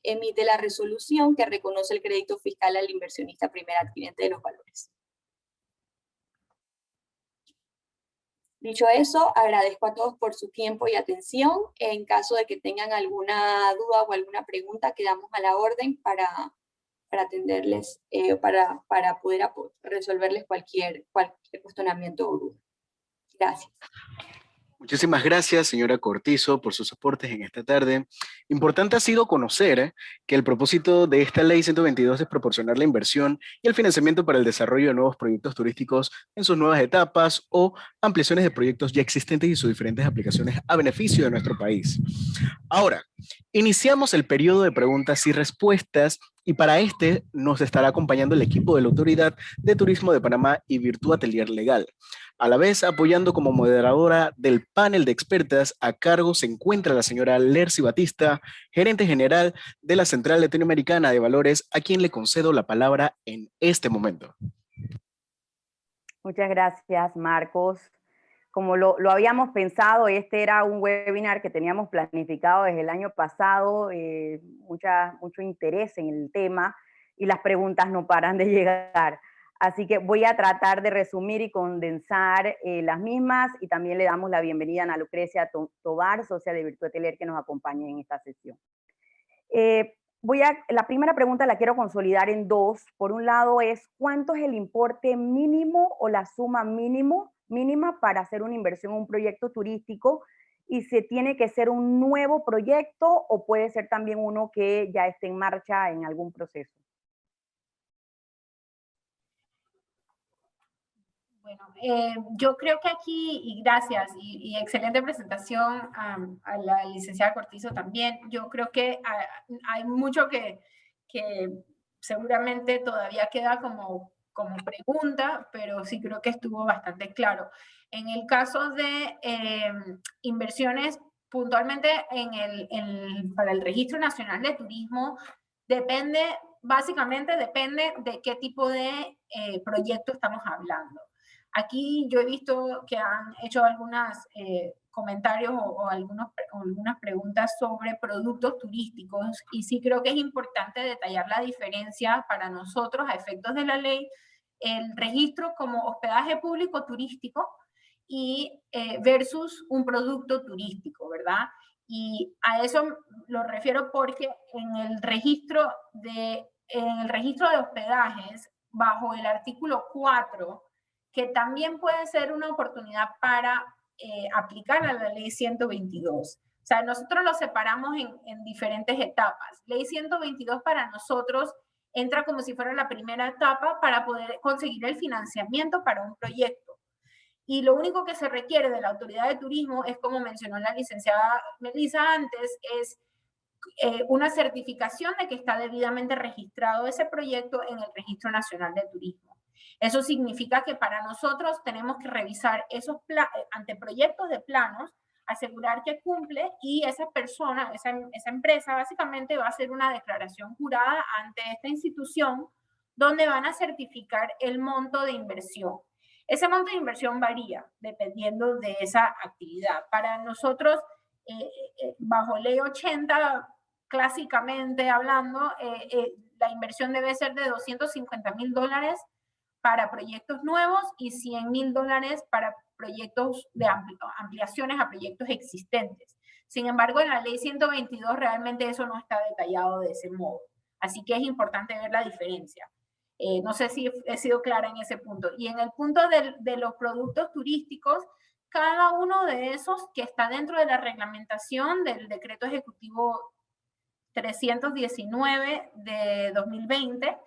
emite la resolución que reconoce el crédito fiscal al inversionista primer adquirente de los valores. Dicho eso, agradezco a todos por su tiempo y atención. En caso de que tengan alguna duda o alguna pregunta, quedamos a la orden para atenderles, para poder resolverles cualquier cuestionamiento o duda. Gracias. Muchísimas gracias, señora Cortizo, por sus aportes en esta tarde. Importante ha sido conocer que el propósito de esta ley 122 es proporcionar la inversión y el financiamiento para el desarrollo de nuevos proyectos turísticos en sus nuevas etapas o ampliaciones de proyectos ya existentes y sus diferentes aplicaciones a beneficio de nuestro país. Ahora, iniciamos el periodo de preguntas y respuestas y para este nos estará acompañando el equipo de la Autoridad de Turismo de Panamá y Virtu Atelier Legal. A la vez, apoyando como moderadora del panel de expertas a cargo se encuentra la señora Lercy Batista, gerente general de la Central Latinoamericana de Valores, a quien le concedo la palabra en este momento. Muchas gracias, Marcos. Como lo habíamos pensado, este era un webinar que teníamos planificado desde el año pasado, mucho interés en el tema y las preguntas no paran de llegar. Así que voy a tratar de resumir y condensar las mismas y también le damos la bienvenida a Ana Lucrecia Tobar, socia de Virtu Atelier, que nos acompaña en esta sesión. La primera pregunta la quiero consolidar en dos. Por un lado es, ¿cuánto es el importe mínimo o la suma mínima para hacer una inversión en un proyecto turístico? ¿Y se tiene que ser un nuevo proyecto o puede ser también uno que ya esté en marcha en algún proceso? Bueno, yo creo que aquí, y gracias, y excelente presentación a la licenciada Cortizo también, yo creo que hay mucho que seguramente todavía queda como pregunta, pero sí creo que estuvo bastante claro. En el caso de inversiones puntualmente para el Registro Nacional de Turismo, básicamente depende de qué tipo de proyecto estamos hablando. Aquí yo he visto que han hecho algunos comentarios o algunas preguntas sobre productos turísticos y sí creo que es importante detallar la diferencia para nosotros a efectos de la ley, el registro como hospedaje público turístico y versus un producto turístico, ¿verdad? Y a eso lo refiero porque en el registro de hospedajes, bajo el artículo 4, que también puede ser una oportunidad para aplicar a la ley 122. O sea, nosotros lo separamos en diferentes etapas. Ley 122 para nosotros entra como si fuera la primera etapa para poder conseguir el financiamiento para un proyecto. Y lo único que se requiere de la Autoridad de Turismo es, como mencionó la licenciada Melissa antes, es una certificación de que está debidamente registrado ese proyecto en el Registro Nacional de Turismo. Eso significa que para nosotros tenemos que revisar esos anteproyectos de planos, asegurar que cumple y esa persona, esa empresa básicamente va a hacer una declaración jurada ante esta institución donde van a certificar el monto de inversión. Ese monto de inversión varía dependiendo de esa actividad. Para nosotros, bajo ley 80, clásicamente hablando, la inversión debe ser de $250,000 para proyectos nuevos y $100,000 para proyectos de ampliaciones a proyectos existentes. Sin embargo, en la ley 122 realmente eso no está detallado de ese modo. Así que es importante ver la diferencia. No sé si he sido clara en ese punto. Y en el punto de los productos turísticos, cada uno de esos que está dentro de la reglamentación del decreto ejecutivo 319 de 2020,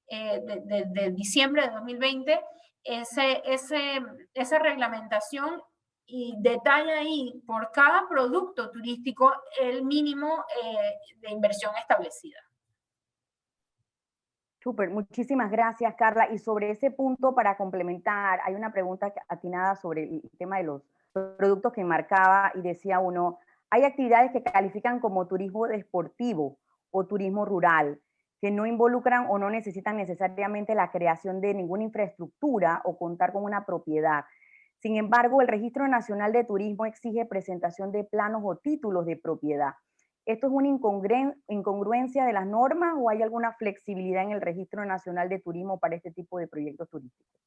de diciembre de 2020, esa reglamentación y detalla ahí por cada producto turístico el mínimo de inversión establecida. Súper, muchísimas gracias, Carla. Y sobre ese punto, para complementar, hay una pregunta atinada sobre el tema de los productos que marcaba y decía uno, hay actividades que califican como turismo deportivo o turismo rural, que no involucran o no necesitan necesariamente la creación de ninguna infraestructura o contar con una propiedad. Sin embargo, el Registro Nacional de Turismo exige presentación de planos o títulos de propiedad. ¿Esto es una incongruencia de las normas o hay alguna flexibilidad en el Registro Nacional de Turismo para este tipo de proyectos turísticos?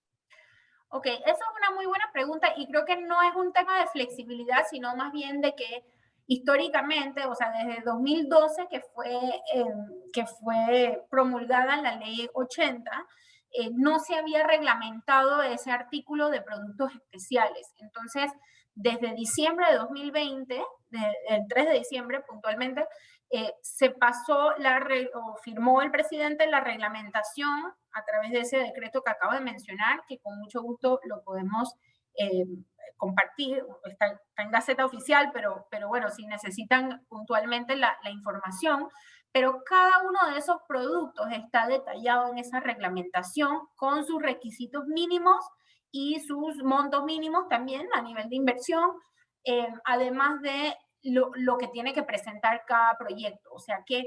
Ok, esa es una muy buena pregunta y creo que no es un tema de flexibilidad, sino más bien de que históricamente, o sea, desde 2012 que fue promulgada la ley 80, no se había reglamentado ese artículo de productos especiales. Entonces, desde diciembre de 2020, el 3 de diciembre puntualmente, se pasó o firmó el presidente la reglamentación a través de ese decreto que acabo de mencionar, que con mucho gusto lo podemos compartir, está en Gaceta Oficial, pero bueno, si necesitan puntualmente la información, pero cada uno de esos productos está detallado en esa reglamentación con sus requisitos mínimos y sus montos mínimos también a nivel de inversión, además de lo que tiene que presentar cada proyecto. O sea que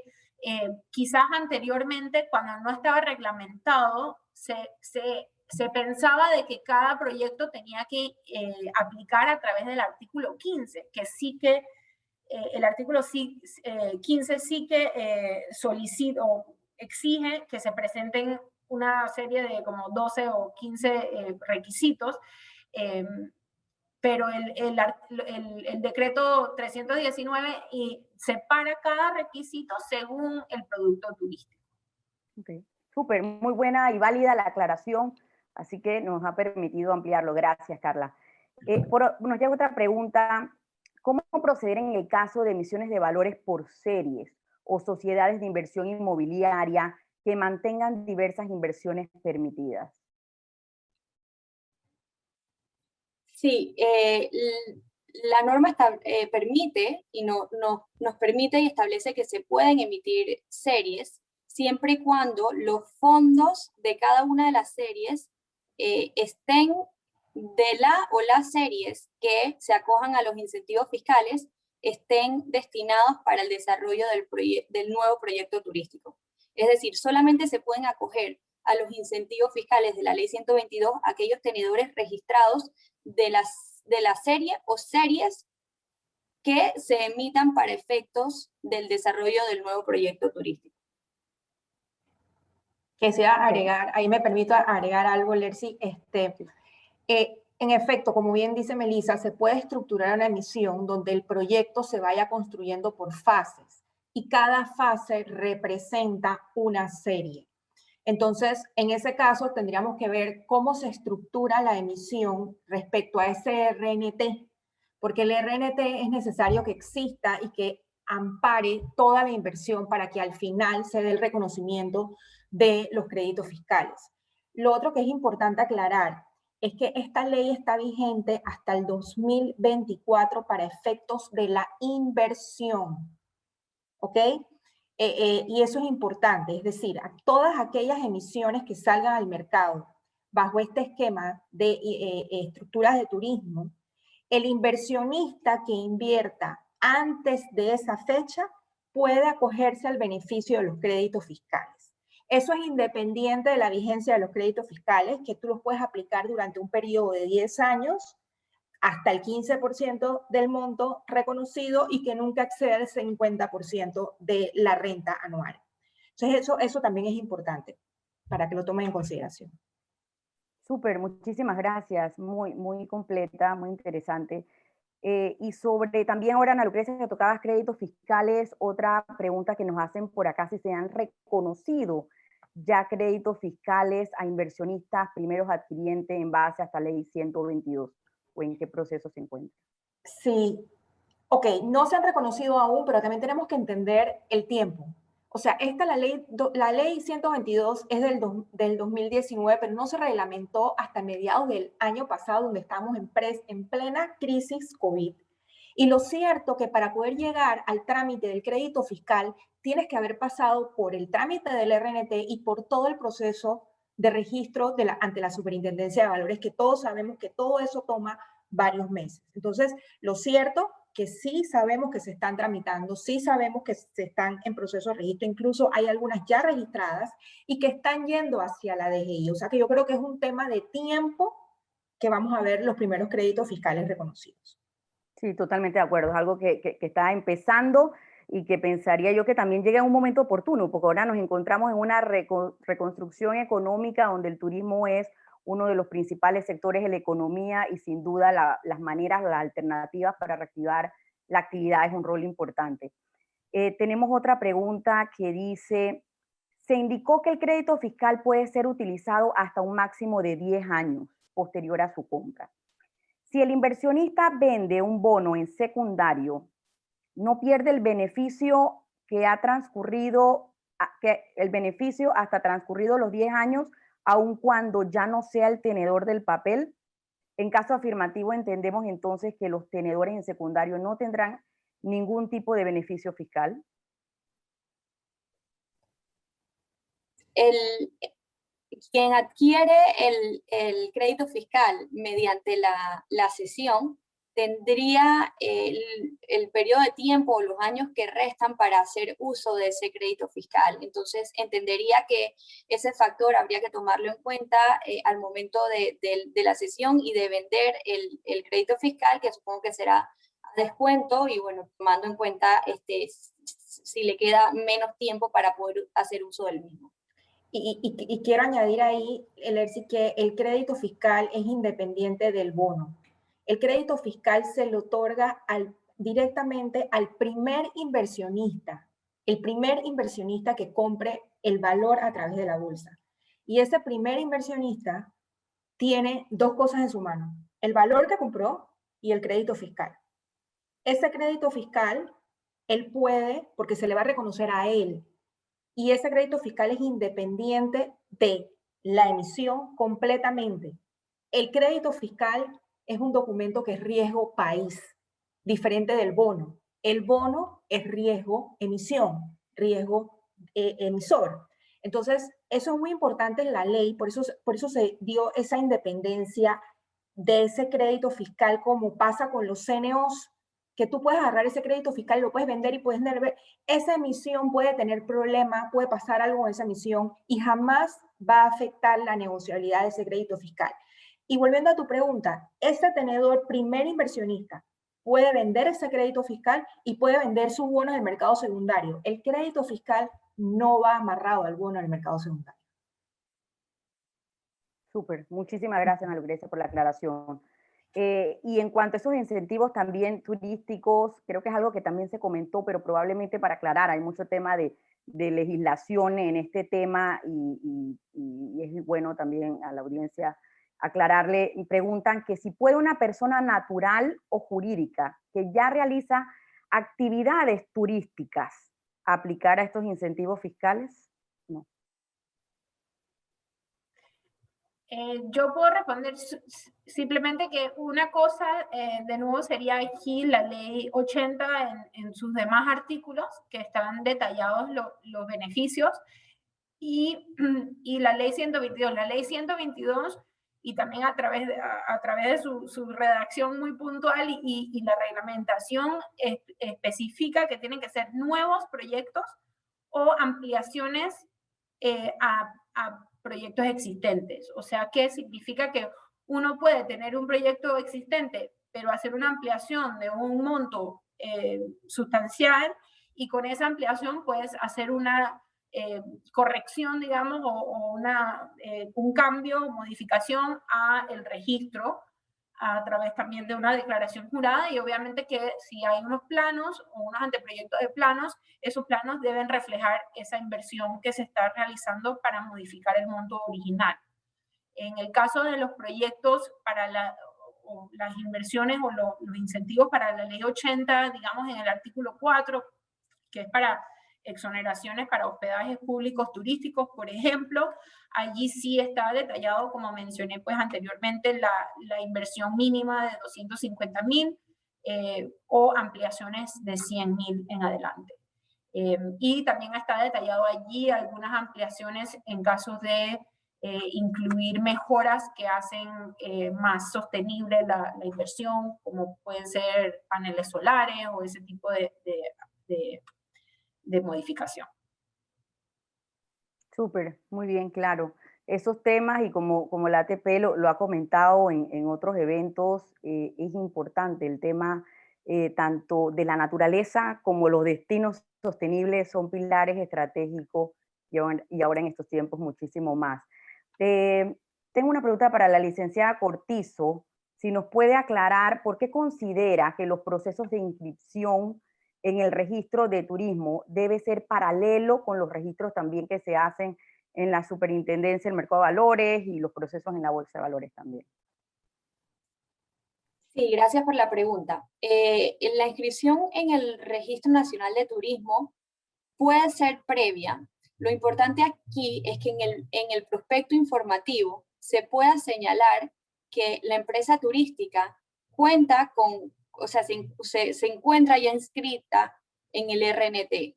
quizás anteriormente, cuando no estaba reglamentado, se pensaba de que cada proyecto tenía que aplicar a través del artículo 15, que sí que el artículo 15 sí que solicita o exige que se presenten una serie de como 12 o 15 requisitos, pero el decreto 319 separa cada requisito según el producto turístico. Okay. Súper, muy buena y válida la aclaración, así que nos ha permitido ampliarlo. Gracias, Carla. Nos llega otra pregunta. ¿Cómo proceder en el caso de emisiones de valores por series o sociedades de inversión inmobiliaria que mantengan diversas inversiones permitidas? Sí, la norma permite y nos permite y establece que se pueden emitir series siempre y cuando los fondos de cada una de las series estén de la o las series que se acojan a los incentivos fiscales estén destinados para el desarrollo del nuevo proyecto turístico. Es decir, solamente se pueden acoger a los incentivos fiscales de la Ley 122 aquellos tenedores registrados de la serie o series que se emitan para efectos del desarrollo del nuevo proyecto turístico. Quisiera agregar, ahí me permito agregar algo, Lercy. En efecto, como bien dice Melissa, se puede estructurar una emisión donde el proyecto se vaya construyendo por fases y cada fase representa una serie. Entonces, en ese caso, tendríamos que ver cómo se estructura la emisión respecto a ese RNT, porque el RNT es necesario que exista y que ampare toda la inversión para que al final se dé el reconocimiento de los créditos fiscales. Lo otro que es importante aclarar es que esta ley está vigente hasta el 2024 para efectos de la inversión, ¿ok? Y eso es importante, es decir, a todas aquellas emisiones que salgan al mercado bajo este esquema de estructuras de turismo, el inversionista que invierta antes de esa fecha puede acogerse al beneficio de los créditos fiscales. Eso es independiente de la vigencia de los créditos fiscales, que tú los puedes aplicar durante un periodo de 10 años hasta el 15% del monto reconocido y que nunca exceda el 50% de la renta anual. Entonces, eso también es importante para que lo tomen en consideración. Súper, muchísimas gracias. Muy, muy completa, muy interesante. Y sobre también ahora, Ana Lucrecia, que tocabas créditos fiscales, otra pregunta que nos hacen por acá, si se han reconocido ya créditos fiscales a inversionistas, primeros adquirientes en base a esta ley 122, o en qué proceso se encuentra. Sí, ok, no se han reconocido aún, pero también tenemos que entender el tiempo. O sea, la ley 122 es del 2019, pero no se reglamentó hasta mediados del año pasado, donde estamos en plena crisis COVID. Y lo cierto que para poder llegar al trámite del crédito fiscal, tienes que haber pasado por el trámite del RNT y por todo el proceso de registro ante la Superintendencia de Valores, que todos sabemos que todo eso toma varios meses. Entonces, lo cierto que sí sabemos que se están tramitando, sí sabemos que se están en proceso de registro, incluso hay algunas ya registradas y que están yendo hacia la DGI. O sea que yo creo que es un tema de tiempo que vamos a ver los primeros créditos fiscales reconocidos. Sí, totalmente de acuerdo. Es algo que está empezando y que pensaría yo que también llega en un momento oportuno, porque ahora nos encontramos en una reconstrucción económica donde el turismo es uno de los principales sectores de la economía y sin duda las maneras, las alternativas para reactivar la actividad es un rol importante. Tenemos otra pregunta que dice, Se indicó que el crédito fiscal puede ser utilizado hasta un máximo de 10 años posterior a su compra. Si el inversionista vende un bono en secundario, no pierde el beneficio que ha transcurrido, el beneficio hasta transcurridos los 10 años, aun cuando ya no sea el tenedor del papel. En caso afirmativo, entendemos entonces que los tenedores en secundario no tendrán ningún tipo de beneficio fiscal. Quien adquiere el crédito fiscal mediante la cesión tendría el periodo de tiempo o los años que restan para hacer uso de ese crédito fiscal. Entonces, entendería que ese factor habría que tomarlo en cuenta al momento de la cesión y de vender el crédito fiscal, que supongo que será a descuento, y bueno, tomando en cuenta si le queda menos tiempo para poder hacer uso del mismo. Y quiero añadir ahí, Lercy, que el crédito fiscal es independiente del bono. El crédito fiscal se le otorga directamente al primer inversionista, el primer inversionista que compre el valor a través de la bolsa. Y ese primer inversionista tiene dos cosas en su mano: el valor que compró y el crédito fiscal. Ese crédito fiscal, él puede, porque se le va a reconocer a él, y ese crédito fiscal es independiente de la emisión completamente. El crédito fiscal es un documento que es riesgo país, diferente del bono. El bono es riesgo emisión, riesgo emisor. Entonces, eso es muy importante en la ley, por eso se dio esa independencia de ese crédito fiscal, como pasa con los CNOs, que tú puedes agarrar ese crédito fiscal, lo puedes vender y puedes ver, esa emisión puede tener problemas, puede pasar algo con esa emisión y jamás va a afectar la negociabilidad de ese crédito fiscal. Y volviendo a tu pregunta, ese tenedor primer inversionista puede vender ese crédito fiscal y puede vender sus bonos en el mercado secundario. El crédito fiscal no va amarrado al bono del mercado secundario. Súper, muchísimas gracias, Ana Lucrecia, por la aclaración. Y en cuanto a esos incentivos también turísticos, creo que es algo que también se comentó, pero probablemente para aclarar, hay mucho tema de legislación en este tema y es bueno también a la audiencia aclararle. Preguntan que si puede una persona natural o jurídica que ya realiza actividades turísticas aplicar a estos incentivos fiscales. No. Yo puedo responder simplemente que una cosa, de nuevo, sería aquí la ley 80 en sus demás artículos, que están detallados los beneficios, y la ley 122. La ley 122, y también a través de su redacción muy puntual y la reglamentación especifica que tienen que ser nuevos proyectos o ampliaciones a proyectos existentes. O sea, que significa que uno puede tener un proyecto existente, pero hacer una ampliación de un monto sustancial, y con esa ampliación puedes hacer una corrección, digamos, o un cambio, modificación a el registro a través también de una declaración jurada, y obviamente que si hay unos planos o unos anteproyectos de planos, esos planos deben reflejar esa inversión que se está realizando para modificar el monto original. En el caso de los proyectos para las inversiones o los incentivos para la ley 80, digamos en el artículo 4, que es para exoneraciones para hospedajes públicos turísticos, por ejemplo, allí sí está detallado, como mencioné pues anteriormente, la inversión mínima de 250,000 o ampliaciones de 100,000 en adelante. Y también está detallado allí algunas ampliaciones en casos de incluir mejoras que hacen más sostenible la inversión, como pueden ser paneles solares o ese tipo de modificación. Súper, muy bien, claro. Esos temas, y como la ATP lo ha comentado en otros eventos, es importante el tema tanto de la naturaleza como los destinos sostenibles son pilares estratégicos y ahora en estos tiempos muchísimo más. Tengo una pregunta para la licenciada Cortizo, si nos puede aclarar por qué considera que los procesos de inscripción en el registro de turismo debe ser paralelo con los registros también que se hacen en la Superintendencia del Mercado de Valores y los procesos en la Bolsa de Valores también. Sí, gracias por la pregunta. La inscripción en el Registro Nacional de Turismo puede ser previa. Lo importante aquí es que en el prospecto informativo se pueda señalar que la empresa turística cuenta con, o sea, se encuentra ya inscrita en el RNT.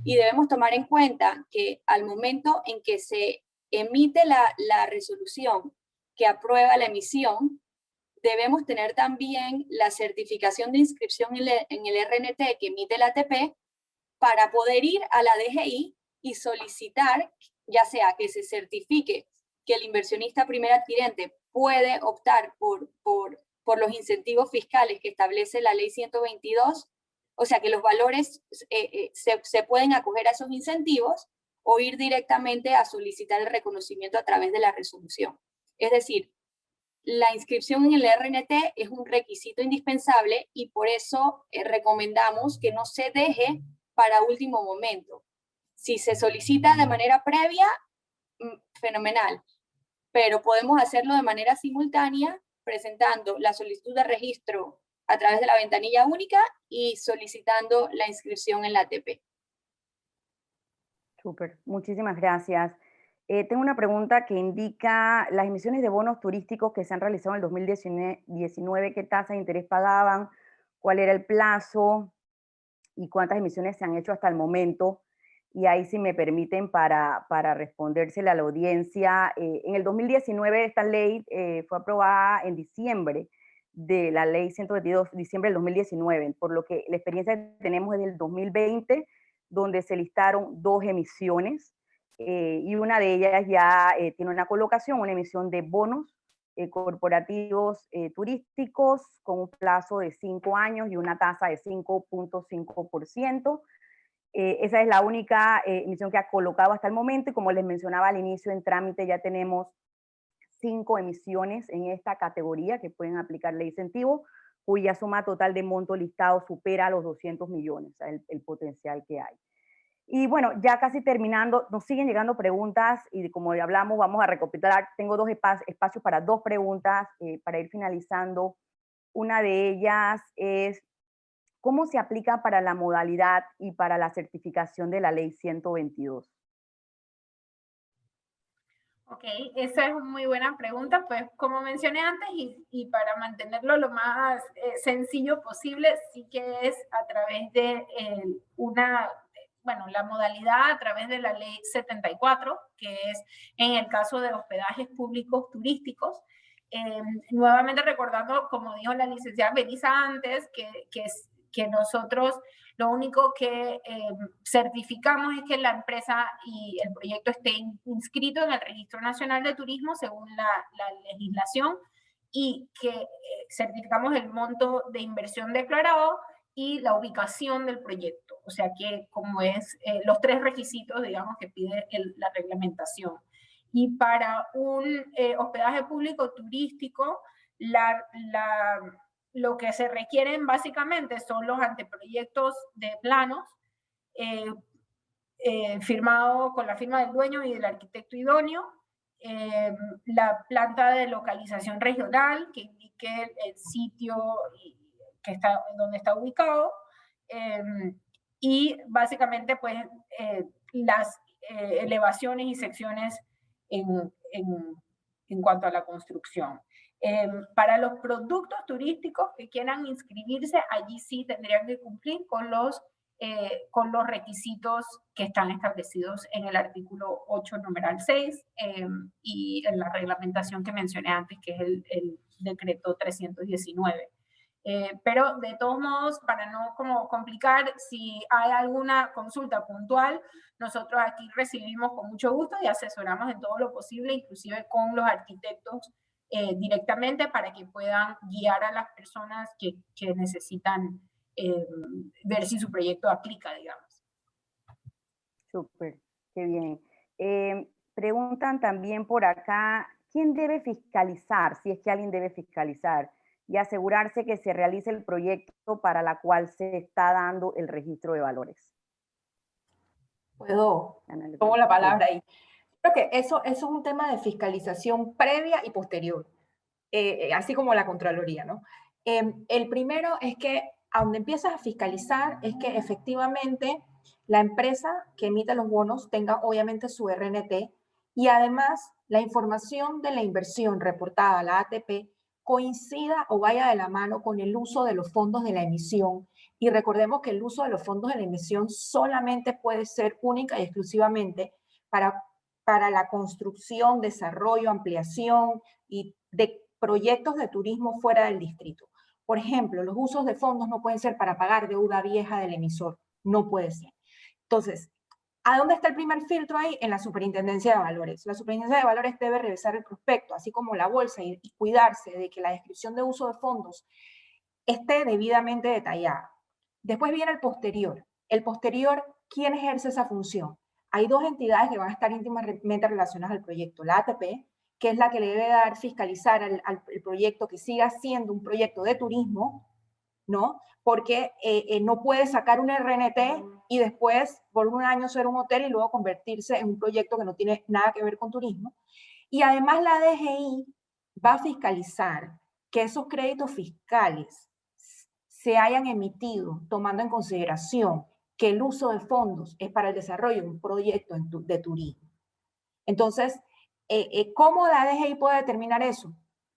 Y debemos tomar en cuenta que al momento en que se emite la resolución que aprueba la emisión, debemos tener también la certificación de inscripción en el RNT que emite la ATP para poder ir a la DGI y solicitar, ya sea que se certifique que el inversionista primer adquirente puede optar por los incentivos fiscales que establece la ley 122, o sea que los valores se pueden acoger a esos incentivos, o ir directamente a solicitar el reconocimiento a través de la resolución. Es decir, la inscripción en el RNT es un requisito indispensable y por eso recomendamos que no se deje para último momento. Si se solicita de manera previa, fenomenal, pero podemos hacerlo de manera simultánea presentando la solicitud de registro a través de la ventanilla única y solicitando la inscripción en la ATP. Súper, muchísimas gracias. Tengo una pregunta que indica las emisiones de bonos turísticos que se han realizado en el 2019, ¿qué tasa de interés pagaban? ¿Cuál era el plazo? ¿Y cuántas emisiones se han hecho hasta el momento? Y ahí, si me permiten, para respondérsela a la audiencia, en el 2019 esta ley fue aprobada en diciembre de la ley 122, diciembre del 2019, por lo que la experiencia que tenemos es del 2020, donde se listaron 2 emisiones, y una de ellas ya tiene una colocación, una emisión de bonos corporativos turísticos con un plazo de 5 años y una tasa de 5.5%. Esa es la única emisión que ha colocado hasta el momento, y como les mencionaba al inicio, en trámite ya tenemos 5 emisiones en esta categoría que pueden aplicarle incentivo, cuya suma total de monto listado supera los 200 millones, o sea, el potencial que hay. Y bueno, ya casi terminando, nos siguen llegando preguntas y como ya hablamos, vamos a recopilar. Tengo 2 espacios para 2 preguntas para ir finalizando. Una de ellas es, ¿cómo se aplica para la modalidad y para la certificación de la ley 122? Ok, esa es una muy buena pregunta, pues como mencioné antes, y para mantenerlo lo más sencillo posible, sí que es a través de la modalidad a través de la ley 74, que es en el caso de hospedajes públicos turísticos. Nuevamente recordando, como dijo la licenciada Melissa antes, que nosotros lo único que certificamos es que la empresa y el proyecto esté inscrito en el Registro Nacional de Turismo según la legislación, y que certificamos el monto de inversión declarado y la ubicación del proyecto. O sea que como es los 3 requisitos, digamos, que pide la reglamentación. Y para un hospedaje público turístico, lo que se requieren básicamente son los anteproyectos de planos firmado con la firma del dueño y del arquitecto idóneo, la planta de localización regional que indique el sitio donde está ubicado, y básicamente pues las elevaciones y secciones en cuanto a la construcción. Para los productos turísticos que quieran inscribirse, allí sí tendrían que cumplir con los requisitos que están establecidos en el artículo 8, numeral 6, y en la reglamentación que mencioné antes, que es el decreto 319. Pero de todos modos, para no como complicar, si hay alguna consulta puntual, nosotros aquí recibimos con mucho gusto y asesoramos en todo lo posible, inclusive con los arquitectos directamente, para que puedan guiar a las personas que necesitan ver si su proyecto aplica, digamos. Súper, qué bien. Preguntan también por acá, ¿quién debe fiscalizar? Si es que alguien debe fiscalizar y asegurarse que se realice el proyecto para la cual se está dando el registro de valores. Tomo la palabra ahí. Creo que eso es un tema de fiscalización previa y posterior, así como la Contraloría, ¿no? El primero es que a donde empiezas a fiscalizar es que efectivamente la empresa que emite los bonos tenga obviamente su RNT y además la información de la inversión reportada a la ATP coincida o vaya de la mano con el uso de los fondos de la emisión. Y recordemos que el uso de los fondos de la emisión solamente puede ser única y exclusivamente para la construcción, desarrollo, ampliación y de proyectos de turismo fuera del distrito. Por ejemplo, los usos de fondos no pueden ser para pagar deuda vieja del emisor, no puede ser. Entonces, ¿a dónde está el primer filtro ahí? En la Superintendencia de Valores. La Superintendencia de Valores debe revisar el prospecto, así como la bolsa, y cuidarse de que la descripción de uso de fondos esté debidamente detallada. Después viene el posterior. El posterior, ¿quién ejerce esa función? Hay dos entidades que van a estar íntimamente relacionadas al proyecto. La ATP, que es la que le debe dar, fiscalizar al proyecto que siga siendo un proyecto de turismo, ¿no? Porque no puede sacar un RNT y después por un año ser un hotel y luego convertirse en un proyecto que no tiene nada que ver con turismo. Y además la DGI va a fiscalizar que esos créditos fiscales se hayan emitido tomando en consideración que el uso de fondos es para el desarrollo de un proyecto de turismo. Entonces, ¿cómo la DGI puede determinar eso?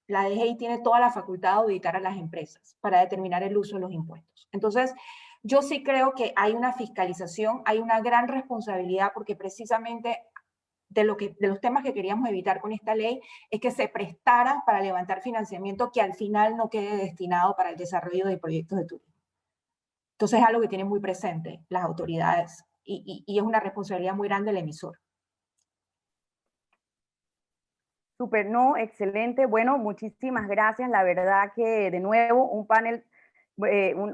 La DGI tiene toda la facultad de auditar a las empresas para determinar el uso de los impuestos. Entonces, yo sí creo que hay una fiscalización, hay una gran responsabilidad porque precisamente de los temas que queríamos evitar con esta ley es que se prestara para levantar financiamiento que al final no quede destinado para el desarrollo de proyectos de turismo. Entonces es algo que tienen muy presente las autoridades y es una responsabilidad muy grande del emisor. Súper, no, excelente. Bueno, muchísimas gracias. La verdad que de nuevo un panel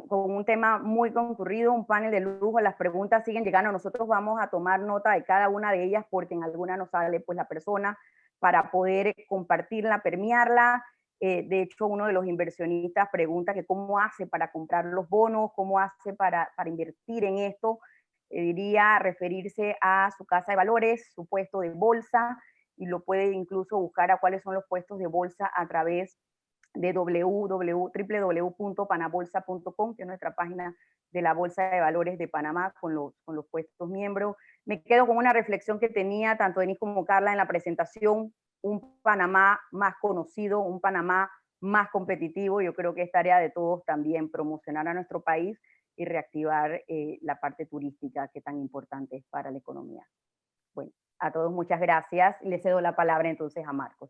con un tema muy concurrido, un panel de lujo. Las preguntas siguen llegando. Nosotros vamos a tomar nota de cada una de ellas porque en alguna nos sale pues la persona para poder compartirla, permearla. De hecho, uno de los inversionistas pregunta que cómo hace para comprar los bonos, cómo hace para invertir en esto. Diría referirse a su casa de valores, su puesto de bolsa, y lo puede incluso buscar a cuáles son los puestos de bolsa a través de www.panabolsa.com, que es nuestra página de la Bolsa de Valores de Panamá con los puestos miembros. Me quedo con una reflexión que tenía tanto Denise como Carla en la presentación, un Panamá más conocido, un Panamá más competitivo. Yo creo que es tarea de todos también promocionar a nuestro país y reactivar la parte turística que tan importante es para la economía. Bueno, a todos muchas gracias. Les cedo la palabra entonces a Marcos.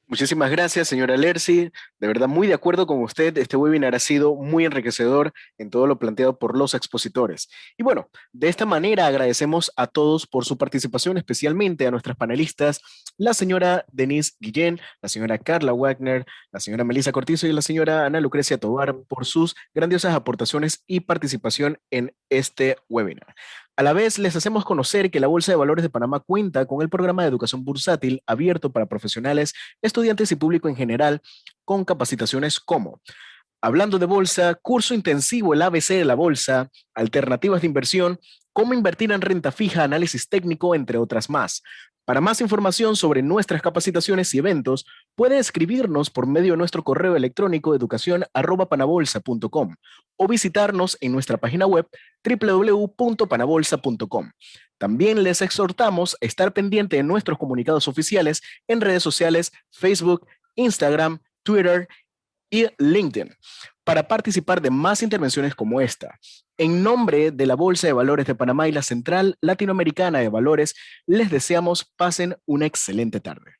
Muchísimas gracias, señora Lercy. De verdad, muy de acuerdo con usted. Este webinar ha sido muy enriquecedor en todo lo planteado por los expositores. Y bueno, de esta manera agradecemos a todos por su participación, especialmente a nuestras panelistas, la señora Denise Guillén, la señora Carla Wagner, la señora Melissa Cortizo y la señora Ana Lucrecia Tovar por sus grandiosas aportaciones y participación en este webinar. A la vez, les hacemos conocer que la Bolsa de Valores de Panamá cuenta con el programa de educación bursátil abierto para profesionales, estudiantes y público en general, con capacitaciones como Hablando de Bolsa, curso intensivo el ABC de la Bolsa, alternativas de inversión, cómo invertir en renta fija, análisis técnico, entre otras más. Para más información sobre nuestras capacitaciones y eventos, puede escribirnos por medio de nuestro correo electrónico educacion@panabolsa.com o visitarnos en nuestra página web www.panabolsa.com. También les exhortamos a estar pendiente de nuestros comunicados oficiales en redes sociales, Facebook, Instagram, Twitter y LinkedIn para participar de más intervenciones como esta. En nombre de la Bolsa de Valores de Panamá y la Central Latinoamericana de Valores, les deseamos pasen una excelente tarde.